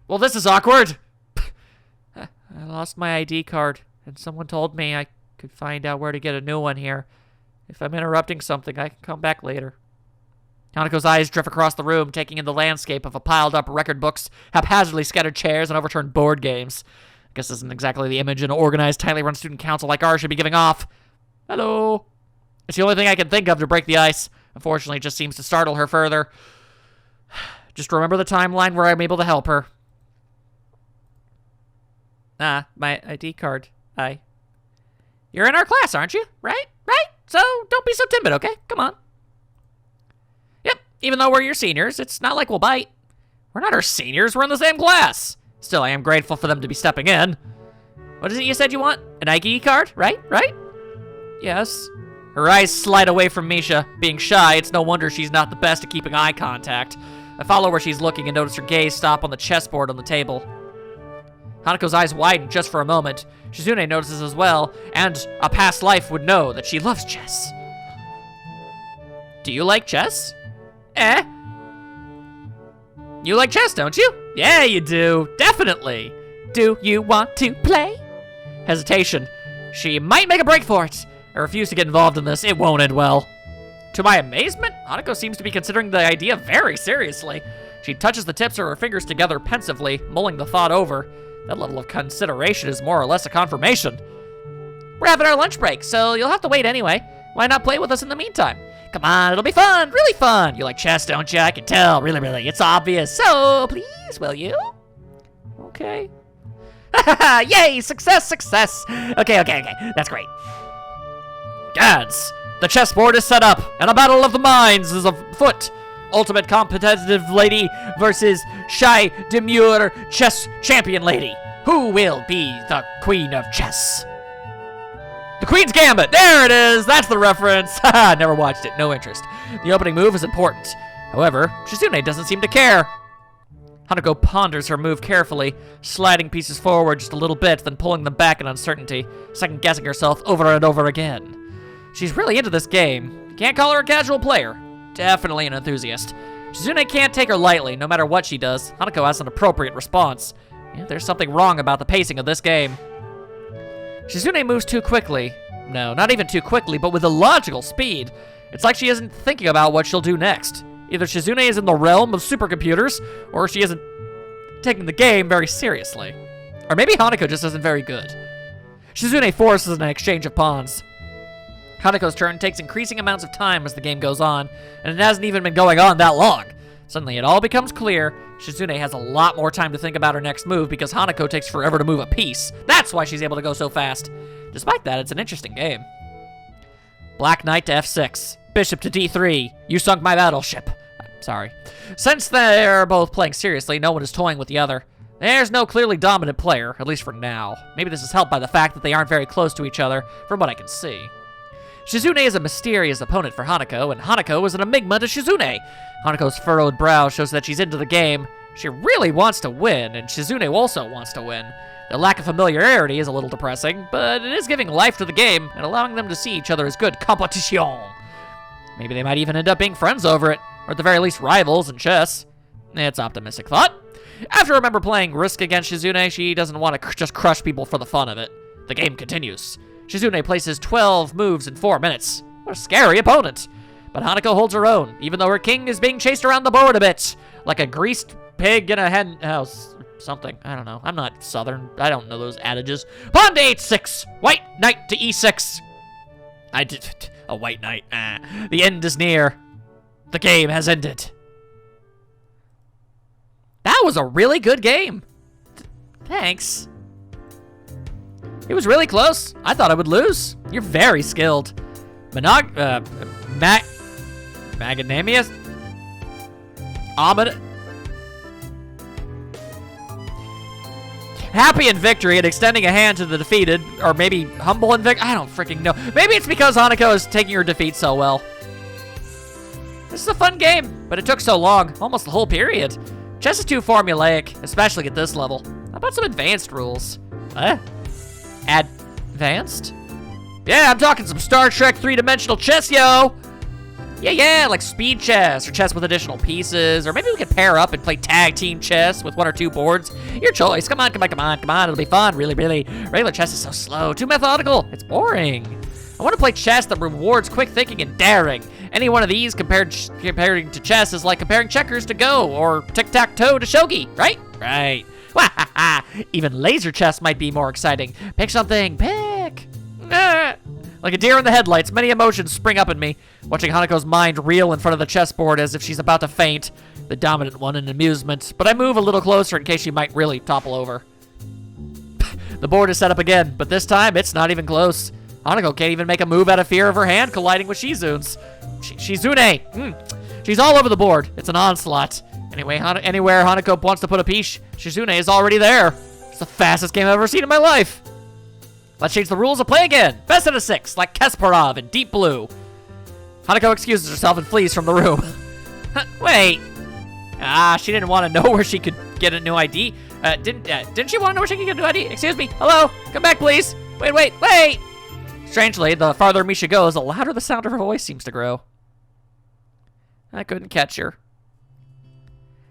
Well, this is awkward. I lost my ID card, and someone told me I could find out where to get a new one here. If I'm interrupting something, I can come back later. Hanako's eyes drift across the room, taking in the landscape of piled-up record books, haphazardly scattered chairs, and overturned board games. I guess this isn't exactly the image an organized, tightly run student council like ours should be giving off. Hello. It's the only thing I can think of to break the ice. Unfortunately, it just seems to startle her further. Just remember the timeline where I'm able to help her. My ID card. You're in our class, aren't you? Right? So, don't be so timid, okay? Come on. Yep, even though we're your seniors, it's not like we'll bite. We're not our seniors, we're in the same class. Still, I am grateful for them to be stepping in. What is it you said you want? An ID card, right? Yes. Her eyes slide away from Misha. Being shy, it's no wonder she's not the best at keeping eye contact. I follow where she's looking and notice her gaze stop on the chessboard on the table. Hanako's eyes widen just for a moment. Shizune notices as well, and a past life would know that she loves chess. Do you like chess? Eh? You like chess, don't you? Yeah, you do. Definitely. Do you want to play? Hesitation. She might make a break for it. I refuse to get involved in this. It won't end well. To my amazement, Hanako seems to be considering the idea very seriously. She touches the tips of her fingers together pensively, mulling the thought over. That level of consideration is more or less a confirmation. We're having our lunch break, so you'll have to wait anyway. Why not play with us in the meantime? Come on, it'll be fun, really fun. You like chess, don't you? I can tell, really. It's obvious. So, please, will you? Okay. Yay, success. Okay. That's great. Gads, the chessboard is set up, and a battle of the minds is afoot. Ultimate competitive lady versus shy, demure chess champion lady. Who will be the queen of chess? The Queen's Gambit! There it is! That's the reference! Haha, never watched it. No interest. The opening move is important. However, Shizune doesn't seem to care. Hanako ponders her move carefully, sliding pieces forward just a little bit, then pulling them back in uncertainty, second-guessing herself over and over again. She's really into this game. You can't call her a casual player. Definitely an enthusiast. Shizune can't take her lightly, no matter what she does. Hanako has an appropriate response. Yeah, there's something wrong about the pacing of this game. Shizune moves too quickly. No, not even too quickly, but with illogical speed. It's like she isn't thinking about what she'll do next. Either Shizune is in the realm of supercomputers, or she isn't taking the game very seriously. Or maybe Hanako just isn't very good. Shizune forces an exchange of pawns. Hanako's turn takes increasing amounts of time as the game goes on, and it hasn't even been going on that long. Suddenly, it all becomes clear. Shizune has a lot more time to think about her next move because Hanako takes forever to move a piece. That's why she's able to go so fast. Despite that, it's an interesting game. Black Knight to f6. Bishop to d3. You sunk my battleship. Sorry. Since they're both playing seriously, no one is toying with the other. There's no clearly dominant player, at least for now. Maybe this is helped by the fact that they aren't very close to each other, from what I can see. Shizune is a mysterious opponent for Hanako, and Hanako is an enigma to Shizune. Hanako's furrowed brow shows that she's into the game. She really wants to win, and Shizune also wants to win. The lack of familiarity is a little depressing, but it is giving life to the game and allowing them to see each other as good competition. Maybe they might even end up being friends over it, or at the very least rivals in chess. It's optimistic thought. After I remember playing Risk against Shizune, she doesn't want to just crush people for the fun of it. The game continues. Shizune places 12 moves in 4 minutes. What a scary opponent. But Hanako holds her own, even though her king is being chased around the board a bit. Like a greased pig in a hen house. Something. I don't know. I'm not southern. I don't know those adages. Pawn to h6. White knight to e6. I did. A white knight. The end is near. The game has ended. That was a really good game. Thanks. It was really close. I thought I would lose. You're very skilled. Magnanimous? Happy in victory and extending a hand to the defeated, or maybe humble in victory. I don't freaking know. Maybe it's because Hanako is taking her defeat so well. This is a fun game, but it took so long, almost the whole period. Chess is too formulaic, especially at this level. How about some advanced rules? Advanced? Yeah, I'm talking some Star Trek 3-dimensional chess, yo! Yeah, like speed chess, or chess with additional pieces, or maybe we could pair up and play tag team chess with 1 or 2 boards. Your choice. Come on, it'll be fun, really. Regular chess is so slow, too methodical, it's boring. I want to play chess that rewards quick thinking and daring. Any one of these comparing to chess is like comparing checkers to Go, or tic-tac-toe to shogi, right? Right. Even laser chess might be more exciting. Pick something, pick. Like a deer in the headlights, many emotions spring up in me, watching Hanako's mind reel in front of the chessboard as if she's about to faint, the dominant one in amusement, but I move a little closer in case she might really topple over. The board is set up again, but this time it's not even close. Hanako can't even make a move out of fear of her hand colliding with Shizune's. Shizune! She's all over the board. It's an onslaught. Anyway, anywhere Hanako wants to put a piece, Shizune is already there. It's the fastest game I've ever seen in my life. Let's change the rules of play again. Best out of 6, like Kasparov in Deep Blue. Hanako excuses herself and flees from the room. Wait. Ah, she didn't want to know where she could get a new ID. Didn't she want to know where she could get a new ID? Excuse me. Hello? Come back, please. Wait. Strangely, the farther Misha goes, the louder the sound of her voice seems to grow. I couldn't catch her.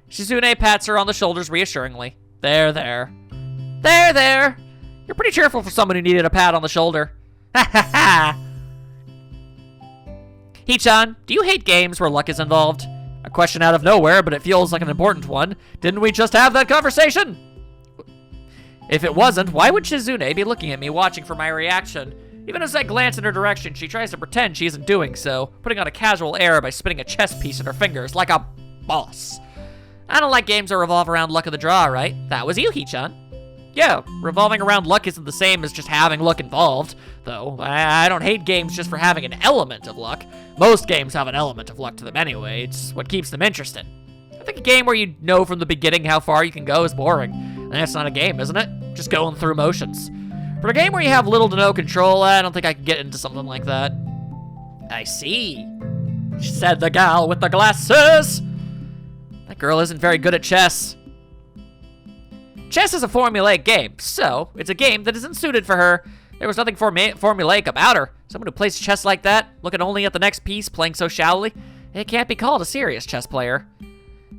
Shizune pats her on the shoulders reassuringly. There. You're pretty cheerful for someone who needed a pat on the shoulder. Ha ha ha! Hee-chan, do you hate games where luck is involved? A question out of nowhere, but it feels like an important one. Didn't we just have that conversation? If it wasn't, why would Shizune be looking at me, watching for my reaction? Even as I glance in her direction, she tries to pretend she isn't doing so, putting on a casual air by spinning a chess piece in her fingers like a boss. I don't like games that revolve around luck of the draw, right? That was you, Hee-chan. Yeah, revolving around luck isn't the same as just having luck involved, though. I don't hate games just for having an element of luck. Most games have an element of luck to them anyway. It's what keeps them interesting. I think a game where you know from the beginning how far you can go is boring. And that's not a game, isn't it? Just going through motions. For a game where you have little to no control, I don't think I can get into something like that. I see, said the gal with the glasses. That girl isn't very good at chess. Chess is a formulaic game, so it's a game that isn't suited for her. There was nothing formulaic about her. Someone who plays chess like that, looking only at the next piece, playing so shallowly, it can't be called a serious chess player.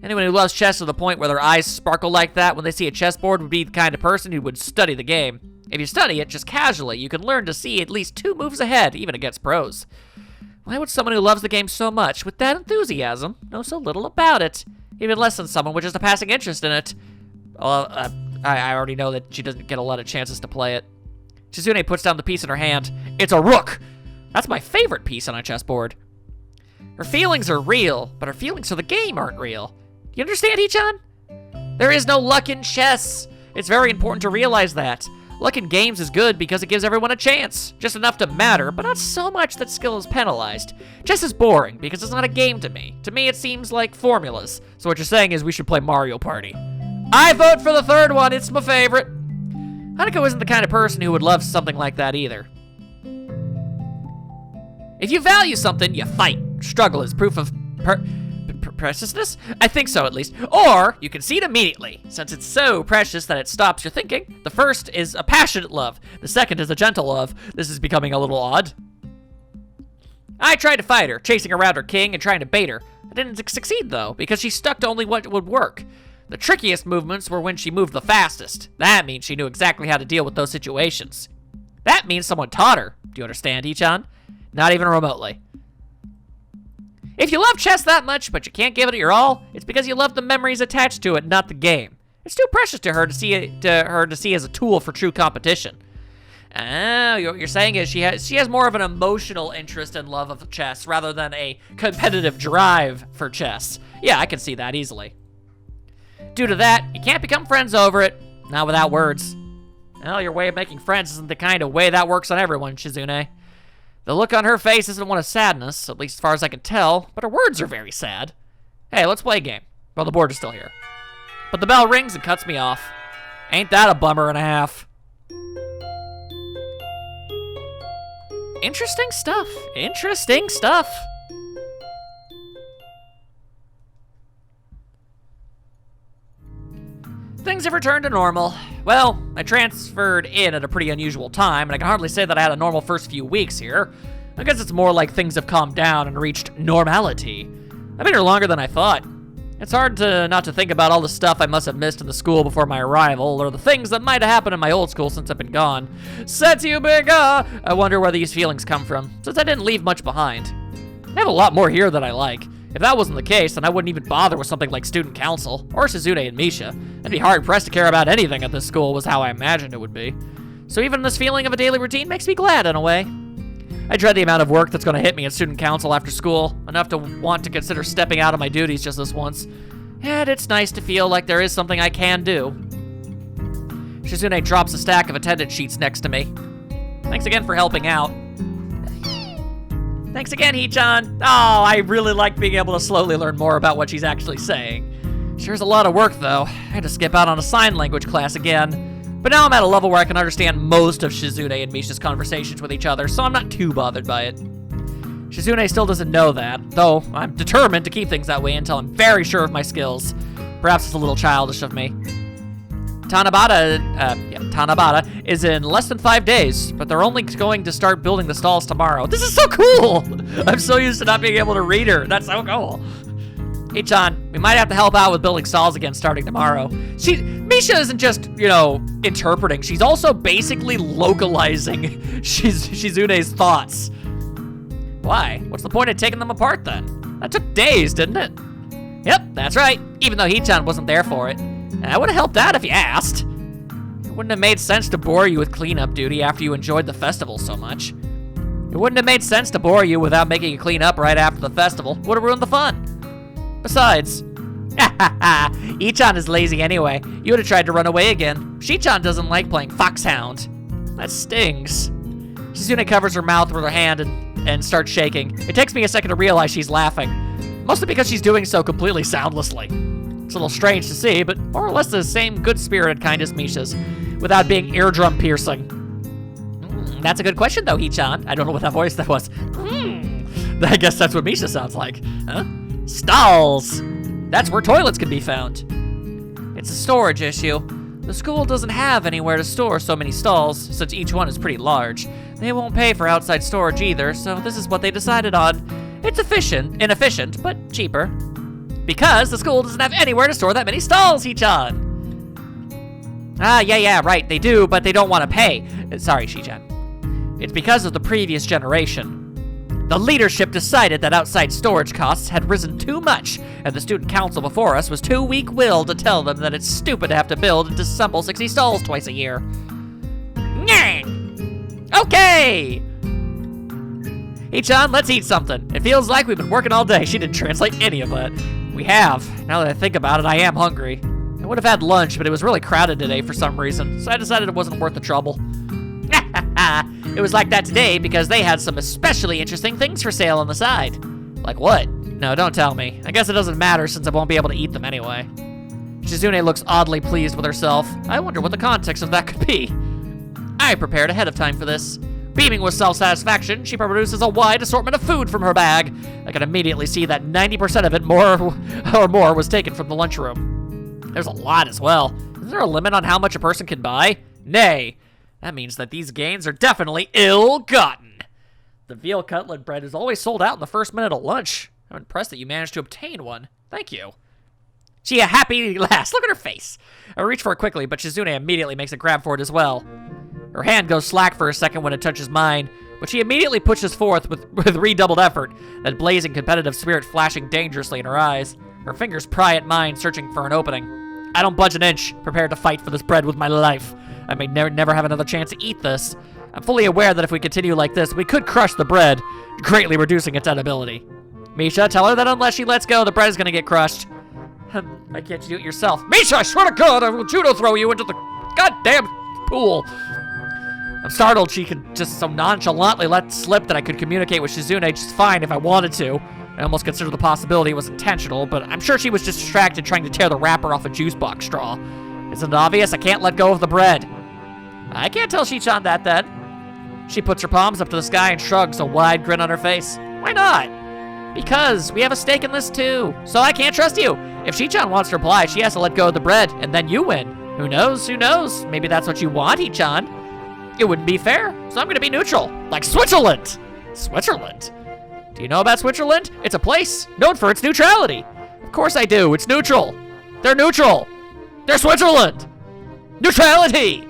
Anyone who loves chess to the point where their eyes sparkle like that when they see a chessboard would be the kind of person who would study the game. If you study it just casually, you can learn to see at least 2 moves ahead, even against pros. Why would someone who loves the game so much, with that enthusiasm, know so little about it? Even less than someone with just a passing interest in it. I already know that she doesn't get a lot of chances to play it. Shizune puts down the piece in her hand. It's a rook! That's my favorite piece on a chessboard. Her feelings are real, but her feelings for the game aren't real. You understand, Hee-chan? There is no luck in chess. It's very important to realize that. Luck in games is good because it gives everyone a chance. Just enough to matter, but not so much that skill is penalized. Chess is boring because it's not a game to me. To me, it seems like formulas. So what you're saying is we should play Mario Party. I vote for the third one. It's my favorite. Hanako isn't the kind of person who would love something like that either. If you value something, you fight. Struggle is proof of preciousness? I think so, at least. Or you concede immediately, since it's so precious that it stops your thinking. The first is a passionate love. The second is a gentle love. This is becoming a little odd. I tried to fight her, chasing around her king and trying to bait her. I didn't succeed, though, because she stuck to only what would work. The trickiest movements were when she moved the fastest. That means she knew exactly how to deal with those situations. That means someone taught her. Do you understand, Hee-chan? Not even remotely. If you love chess that much, but you can't give it your all, it's because you love the memories attached to it, not the game. It's too precious to her to see as a tool for true competition. Oh, what you're saying is she has more of an emotional interest and love of chess rather than a competitive drive for chess. Yeah, I can see that easily. Due to that, you can't become friends over it. Not without words. Well, your way of making friends isn't the kind of way that works on everyone, Shizune. The look on her face isn't one of sadness, at least as far as I can tell, but her words are very sad. Hey, let's play a game. Well, the board is still here. But the bell rings and cuts me off. Ain't that a bummer and a half? Interesting stuff. Interesting stuff. Things have returned to normal. Well, I transferred in at a pretty unusual time, and I can hardly say that I had a normal first few weeks here. I guess it's more like things have calmed down and reached normality. I've been here longer than I thought. It's hard not to think about all the stuff I must have missed in the school before my arrival, or the things that might have happened in my old school since I've been gone. Since you've been gone, I wonder where these feelings come from, since I didn't leave much behind. I have a lot more here that I like. If that wasn't the case, then I wouldn't even bother with something like student council, or Shizune and Misha. I'd be hard-pressed to care about anything at this school was how I imagined it would be. So even this feeling of a daily routine makes me glad in a way. I dread the amount of work that's gonna hit me at student council after school, enough to want to consider stepping out of my duties just this once. And it's nice to feel like there is something I can do. Shizune drops a stack of attendance sheets next to me. Thanks again for helping out. Thanks again, Hee-chan. Oh, I really like being able to slowly learn more about what she's actually saying. Sure's a lot of work, though. I had to skip out on a sign language class again. But now I'm at a level where I can understand most of Shizune and Misha's conversations with each other, so I'm not too bothered by it. Shizune still doesn't know that, though I'm determined to keep things that way until I'm very sure of my skills. Perhaps it's a little childish of me. Tanabata is in less than 5 days, but they're only going to start building the stalls tomorrow. This is so cool! I'm so used to not being able to read her. That's so cool. Hey-chan, we might have to help out with building stalls again starting tomorrow. Misha isn't just, interpreting. She's also basically localizing Shizune's thoughts. Why? What's the point of taking them apart then? That took days, didn't it? Yep, that's right. Even though Hee-chan wasn't there for it. I would have helped out if you asked. It wouldn't have made sense to bore you with cleanup duty after you enjoyed the festival so much. It wouldn't have made sense to bore you without making you clean up right after the festival. Would have ruined the fun. Besides, Ichan is lazy anyway. You would have tried to run away again. Shichan doesn't like playing Foxhound. That stings. Shizune covers her mouth with her hand and starts shaking. It takes me a second to realize she's laughing. Mostly because she's doing so completely soundlessly. It's a little strange to see, but more or less the same good-spirited kind as Misha's, without being eardrum piercing. That's a good question, though, Hee-chan. I don't know what that voice that was. I guess that's what Misha sounds like. Huh? Stalls! That's where toilets can be found. It's a storage issue. The school doesn't have anywhere to store so many stalls, since each one is pretty large. They won't pay for outside storage either, so this is what they decided on. It's inefficient, but cheaper. Because the school doesn't have anywhere to store that many stalls, Hee-chan. Yeah, right, they do, but they don't want to pay. Sorry, Shi-chan. It's because of the previous generation. The leadership decided that outside storage costs had risen too much, and the student council before us was too weak-willed to tell them that it's stupid to have to build and disassemble 60 stalls twice a year. Okay! Hee-chan, let's eat something. It feels like we've been working all day. She didn't translate any of that. We have. Now that I think about it, I am hungry. I would have had lunch, but it was really crowded today for some reason, so I decided it wasn't worth the trouble. It was like that today because they had some especially interesting things for sale on the side. Like what? No, don't tell me. I guess it doesn't matter since I won't be able to eat them anyway. Shizune looks oddly pleased with herself. I wonder what the context of that could be. I prepared ahead of time for this. Beaming with self-satisfaction, she produces a wide assortment of food from her bag. I can immediately see that 90% of it more was taken from the lunchroom. There's a lot as well. Is there a limit on how much a person can buy? Nay. That means that these gains are definitely ill-gotten. The veal cutlet bread is always sold out in the first minute of lunch. I'm impressed that you managed to obtain one. Thank you. She a happy lass. Look at her face. I reach for it quickly, but Shizune immediately makes a grab for it as well. Her hand goes slack for a second when it touches mine, but she immediately pushes forth with redoubled effort, that blazing competitive spirit flashing dangerously in her eyes. Her fingers pry at mine, searching for an opening. I don't budge an inch, prepared to fight for this bread with my life. I may never have another chance to eat this. I'm fully aware that if we continue like this, we could crush the bread, greatly reducing its edibility. Misha, tell her that unless she lets go, the bread is gonna get crushed. Why can't you do it yourself? Misha, I swear to God, I will judo throw you into the goddamn pool. I'm startled she could just so nonchalantly let slip that I could communicate with Shizune just fine if I wanted to. I almost consider the possibility it was intentional, but I'm sure she was just distracted trying to tear the wrapper off a juice box straw. Isn't it obvious? I can't let go of the bread. I can't tell Shichan that then. She puts her palms up to the sky and shrugs, a wide grin on her face. Why not? Because we have a stake in this too, so I can't trust you. If Shichan wants to reply, she has to let go of the bread, and then you win. Who knows? Who knows? Maybe that's what you want, Hichan. It wouldn't be fair, so I'm gonna be neutral. Like Switzerland! Switzerland? Do you know about Switzerland? It's a place known for its neutrality. Of course I do, it's neutral. They're neutral. They're Switzerland! Neutrality!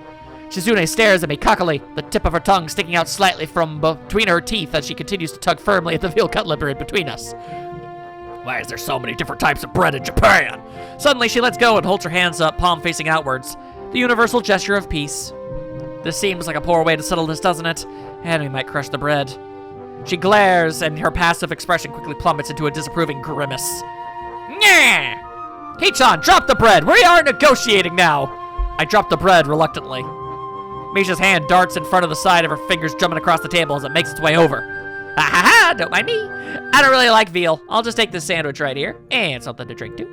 Shizune stares at me cockily, the tip of her tongue sticking out slightly from between her teeth as she continues to tug firmly at the veal cutlet bread between us. Why is there so many different types of bread in Japan? Suddenly she lets go and holds her hands up, palm facing outwards. The universal gesture of peace. This seems like a poor way to settle this, doesn't it? And we might crush the bread. She glares, and her passive expression quickly plummets into a disapproving grimace. Nyeh! Hichan, drop the bread! We are negotiating now! I drop the bread reluctantly. Misha's hand darts in front of the side of her fingers jumping across the table as it makes its way over. Ha ha ha! Don't mind me. I don't really like veal. I'll just take this sandwich right here. And something to drink too.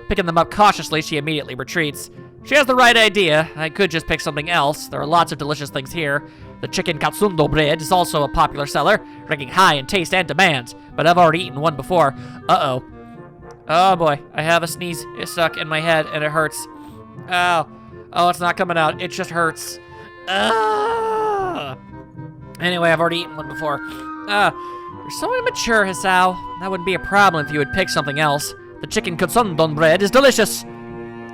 Picking them up cautiously, she immediately retreats. She has the right idea. I could just pick something else. There are lots of delicious things here. The chicken katsundo bread is also a popular seller, ranking high in taste and demand, but I've already eaten one before. Uh-oh. Oh boy, I have a sneeze stuck in my head and it hurts. Oh. Oh, it's not coming out. It just hurts. Anyway, I've already eaten one before. You're so immature, Hisao. That wouldn't be a problem if you would pick something else. The chicken katsudon bread is delicious.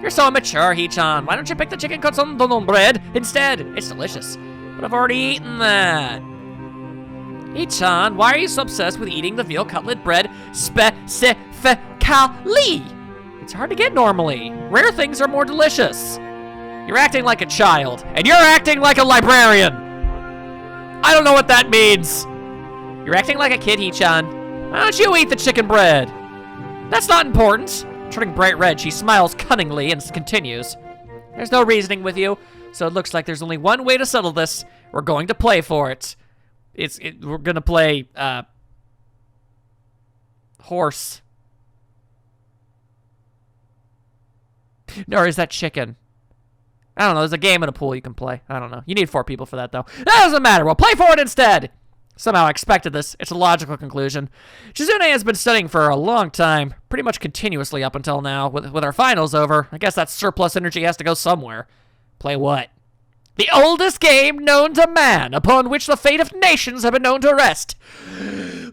You're so immature, Hee-chan. Why don't you pick the chicken katsudon bread instead? It's delicious. But I've already eaten that. Hee-chan, why are you so obsessed with eating the veal cutlet bread specifically? It's hard to get normally. Rare things are more delicious. You're acting like a child, and you're acting like a librarian. I don't know what that means. You're acting like a kid, Hee-chan. Why don't you eat the chicken bread? That's not important. Turning bright red, she smiles cunningly and continues. There's no reasoning with you, so it looks like there's only one way to settle this. We're going to play for it. We're gonna play, horse. No, or is that chicken? I don't know, there's a game in a pool you can play. I don't know. You need 4 people for that, though. That doesn't matter. We'll play for it instead. Somehow I expected this. It's a logical conclusion. Shizune has been studying for a long time, pretty much continuously up until now. With our finals over, I guess that surplus energy has to go somewhere. Play what? The oldest game known to man, upon which the fate of nations have been known to rest.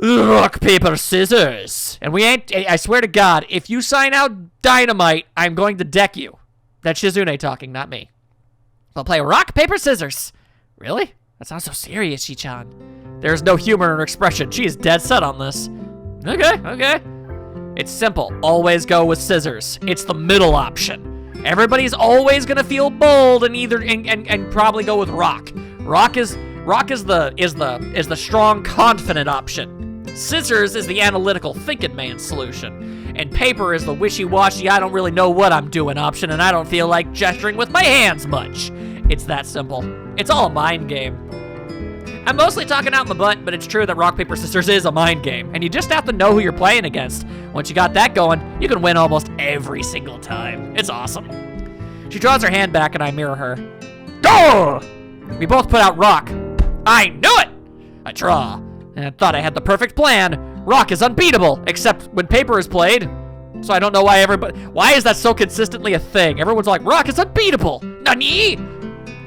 Rock, paper, scissors. And we ain't, I swear to God, if you sign out dynamite, I'm going to deck you. That's Shizune talking, not me. We'll play rock, paper, scissors. Really? That sounds so serious, Shi-chan. There's no humor in her expression. She is dead set on this. Okay. It's simple. Always go with scissors. It's the middle option. Everybody's always gonna feel bold and and probably go with rock. Rock is the strong, confident option. Scissors is the analytical, thinking man solution. And paper is the wishy-washy, I don't really know what I'm doing option, and I don't feel like gesturing with my hands much. It's that simple. It's all a mind game. I'm mostly talking out my butt, but it's true that rock, paper, scissors is a mind game, and you just have to know who you're playing against. Once you got that going, you can win almost every single time. It's awesome. She draws her hand back, and I mirror her. Go! We both put out rock. I knew it! I draw, and I thought I had the perfect plan. Rock is unbeatable, except when paper is played. So I don't know why why is that so consistently a thing? Everyone's like, rock is unbeatable. Nani?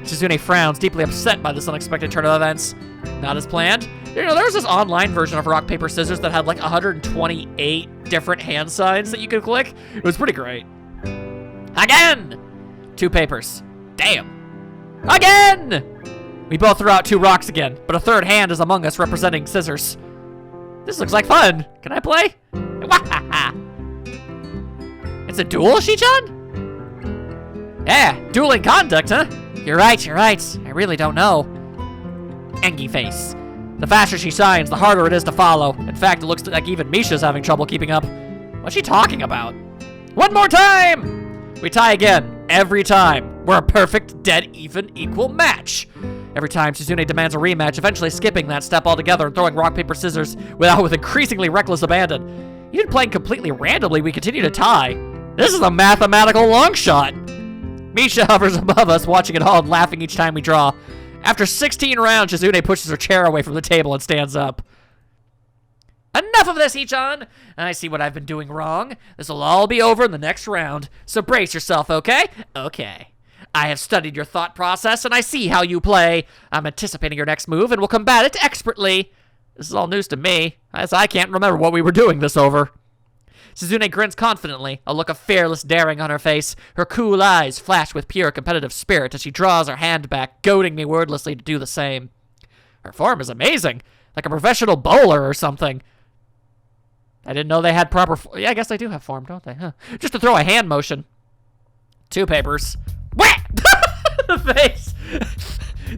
Shizune frowns, deeply upset by this unexpected turn of events. Not as planned. You know, there was this online version of rock, paper, scissors that had like 128 different hand signs that you could click. It was pretty great. Again! 2 papers. Damn. Again! We both throw out 2 rocks again, but a third hand is among us representing scissors. This looks like fun. Can I play? It's a duel, Shi-chan? Yeah, dueling conduct, huh? You're right. I really don't know. Engie face. The faster she signs, the harder it is to follow. In fact, it looks like even Misha's having trouble keeping up. What's she talking about? One more time! We tie again. Every time. We're a perfect, dead, even, equal match. Every time, Shizune demands a rematch, eventually skipping that step altogether and throwing rock, paper, scissors with increasingly reckless abandon. Even playing completely randomly, we continue to tie. This is a mathematical long shot. Misha hovers above us, watching it all and laughing each time we draw. After 16 rounds, Shizune pushes her chair away from the table and stands up. Enough of this, Hee-chan! I see what I've been doing wrong. This will all be over in the next round, so brace yourself, okay? Okay. I have studied your thought process, and I see how you play. I'm anticipating your next move, and will combat it expertly. This is all news to me, as I can't remember what we were doing this over. Shizune grins confidently, a look of fearless daring on her face. Her cool eyes flash with pure competitive spirit as she draws her hand back, goading me wordlessly to do the same. Her form is amazing, like a professional bowler or something. I didn't know they had proper... Yeah, I guess they do have form, don't they? Huh? Just to throw a hand motion. 2 papers. Whack! The face!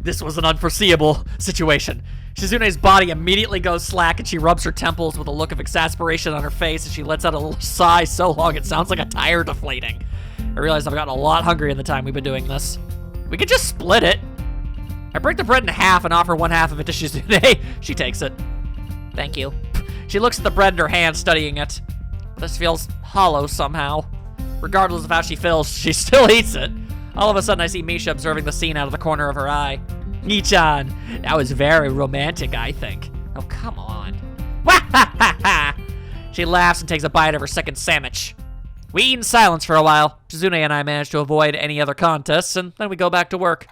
This was an unforeseeable situation. Shizune's body immediately goes slack and she rubs her temples with a look of exasperation on her face as she lets out a little sigh so long it sounds like a tire deflating. I realize I've gotten a lot hungry in the time we've been doing this. We could just split it. I break the bread in half and offer one half of it to Shizune. She takes it. Thank you. She looks at the bread in her hand, studying it. This feels hollow somehow. Regardless of how she feels, she still eats it. All of a sudden, I see Misha observing the scene out of the corner of her eye. Hee-chan, that was very romantic, I think. Oh, come on. Wah-ha-ha-ha! She laughs and takes a bite of her second sandwich. We eat in silence for a while. Shizune and I manage to avoid any other contests, and then we go back to work.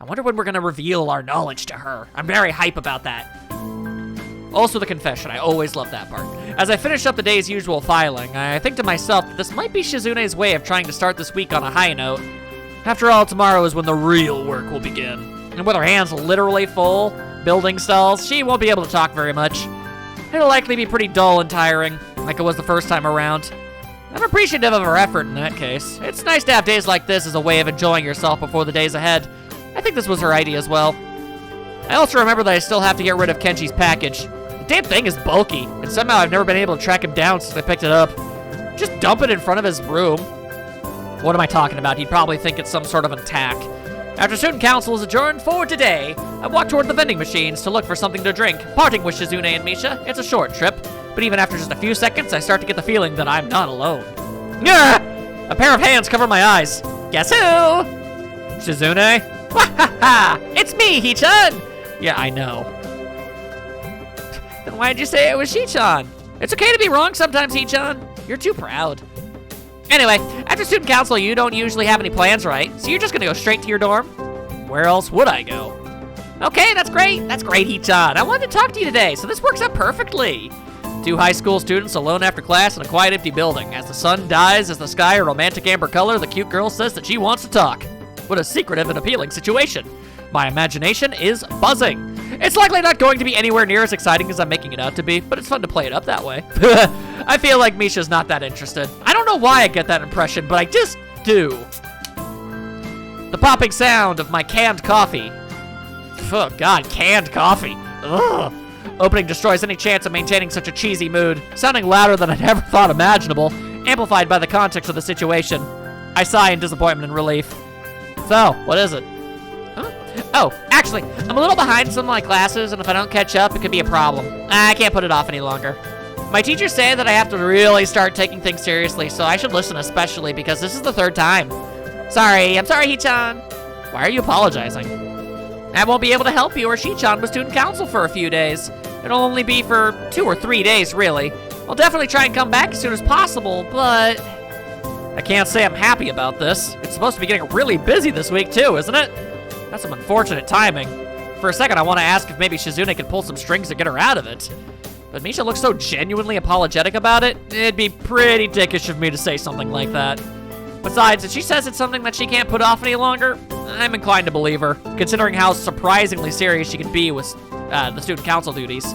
I wonder when we're gonna reveal our knowledge to her. I'm very hype about that. Also the confession, I always love that part. As I finish up the day's usual filing, I think to myself that this might be Shizune's way of trying to start this week on a high note. After all, tomorrow is when the real work will begin. And with her hands literally full, building stalls, she won't be able to talk very much. It'll likely be pretty dull and tiring, like it was the first time around. I'm appreciative of her effort in that case. It's nice to have days like this as a way of enjoying yourself before the days ahead. I think this was her idea as well. I also remember that I still have to get rid of Kenji's package. The damn thing is bulky, and somehow I've never been able to track him down since I picked it up. Just dump it in front of his room. What am I talking about? He'd probably think it's some sort of attack. After student council is adjourned for today, I walk toward the vending machines to look for something to drink, parting with Shizune and Misha. It's a short trip, but even after just a few seconds, I start to get the feeling that I'm not alone. Nyah! A pair of hands cover my eyes. Guess who? Shizune? Wahaha! It's me, Hee-chan! Yeah, I know. Then why'd you say it was Shi-chan? It's okay to be wrong sometimes, Hee-chan. You're too proud. Anyway, after student council, you don't usually have any plans, right? So you're just gonna go straight to your dorm? Where else would I go? Okay, that's great. That's great, Hee-chan. I wanted to talk to you today, so this works out perfectly. 2 high school students alone after class in a quiet, empty building. As the sun dies as the sky a romantic amber color, the cute girl says that she wants to talk. What a secretive and appealing situation. My imagination is buzzing. It's likely not going to be anywhere near as exciting as I'm making it out to be, but it's fun to play it up that way. I feel like Misha's not that interested. I don't know why I get that impression, but I just do. The popping sound of my canned coffee. Oh God, canned coffee. Ugh. Opening destroys any chance of maintaining such a cheesy mood, sounding louder than I'd ever thought imaginable, amplified by the context of the situation. I sigh in disappointment and relief. So, what is it? Huh? Oh, actually, I'm a little behind in some of my classes, and if I don't catch up, it could be a problem. I can't put it off any longer. My teachers say that I have to really start taking things seriously, so I should listen especially because this is the 3rd time. I'm sorry, Hee-chan. Why are you apologizing? I won't be able to help you or Shi-chan with student council for a few days. It'll only be for 2 or 3 days, really. I'll definitely try and come back as soon as possible, but I can't say I'm happy about this. It's supposed to be getting really busy this week too, isn't it? That's some unfortunate timing. For a second, I want to ask if maybe Shizune could pull some strings to get her out of it. But Misha looks so genuinely apologetic about it, it'd be pretty dickish of me to say something like that. Besides, if she says it's something that she can't put off any longer, I'm inclined to believe her, considering how surprisingly serious she can be with the student council duties.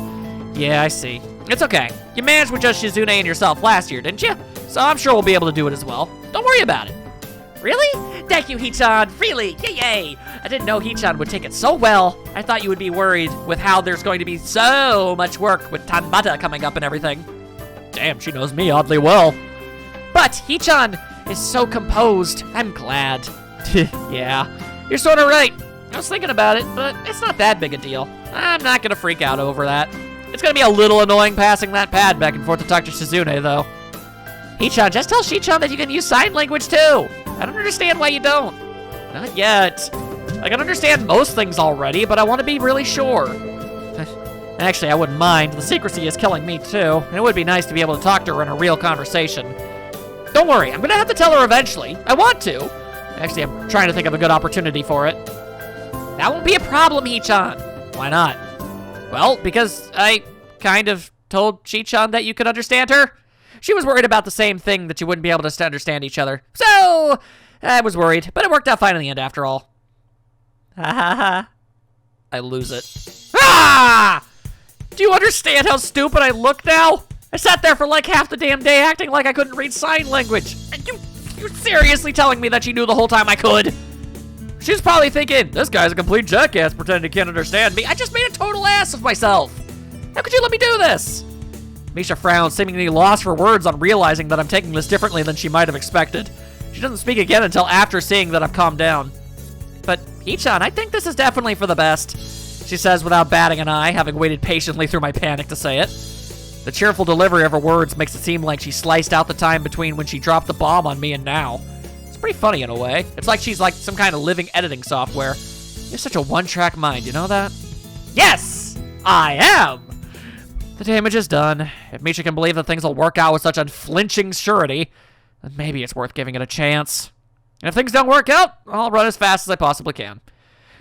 Yeah, I see. It's okay. You managed with just Shizune and yourself last year, didn't you? So I'm sure we'll be able to do it as well. Don't worry about it. Really? Thank you, Hee-chan. Really? Yay! I didn't know Hee-chan would take it so well. I thought you would be worried with how there's going to be so much work with Tanbata coming up and everything. Damn, she knows me oddly well. But Hee-chan is so composed. I'm glad. Yeah, you're sort of right. I was thinking about it, but it's not that big a deal. I'm not gonna freak out over that. It's gonna be a little annoying passing that pad back and forth to talk to Shizune, though. Hee-chan, just tell Shi-chan that you can use sign language, too. I don't understand why you don't. Not yet. I can understand most things already, but I want to be really sure. Actually, I wouldn't mind. The secrecy is killing me, too. And it would be nice to be able to talk to her in a real conversation. Don't worry, I'm gonna have to tell her eventually. I want to. Actually, I'm trying to think of a good opportunity for it. That won't be a problem, Hee-chan. Why not? Well, because I kind of told Shi-chan that you could understand her. She was worried about the same thing, that you wouldn't be able to understand each other. So, I was worried, but it worked out fine in the end after all. Ha ha ha. I lose it. Ah! Do you understand how stupid I look now? I sat there for like half the damn day acting like I couldn't read sign language. And you're seriously telling me that she knew the whole time I could? She's probably thinking, this guy's a complete jackass pretending he can't understand me. I just made a total ass of myself. How could you let me do this? Misha frowns, seemingly lost for words on realizing that I'm taking this differently than she might have expected. She doesn't speak again until after seeing that I've calmed down. But, Hee-chan, I think this is definitely for the best, she says without batting an eye, having waited patiently through my panic to say it. The cheerful delivery of her words makes it seem like she sliced out the time between when she dropped the bomb on me and now. It's pretty funny in a way. It's like she's like some kind of living editing software. You're such a one-track mind, you know that? Yes, I am! The damage is done. If Misha can believe that things will work out with such unflinching surety, then maybe it's worth giving it a chance. And if things don't work out, I'll run as fast as I possibly can.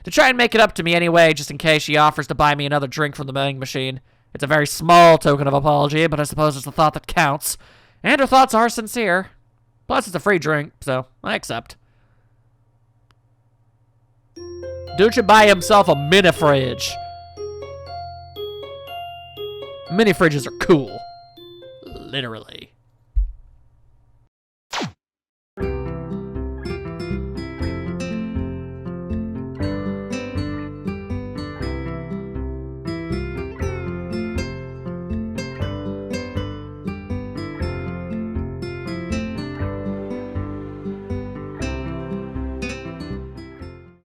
To try and make it up to me anyway, just in case she offers to buy me another drink from the vending machine. It's a very small token of apology, but I suppose it's the thought that counts. And her thoughts are sincere. Plus, it's a free drink, so I accept. Dude should buy himself a mini fridge. Mini fridges are cool. Literally.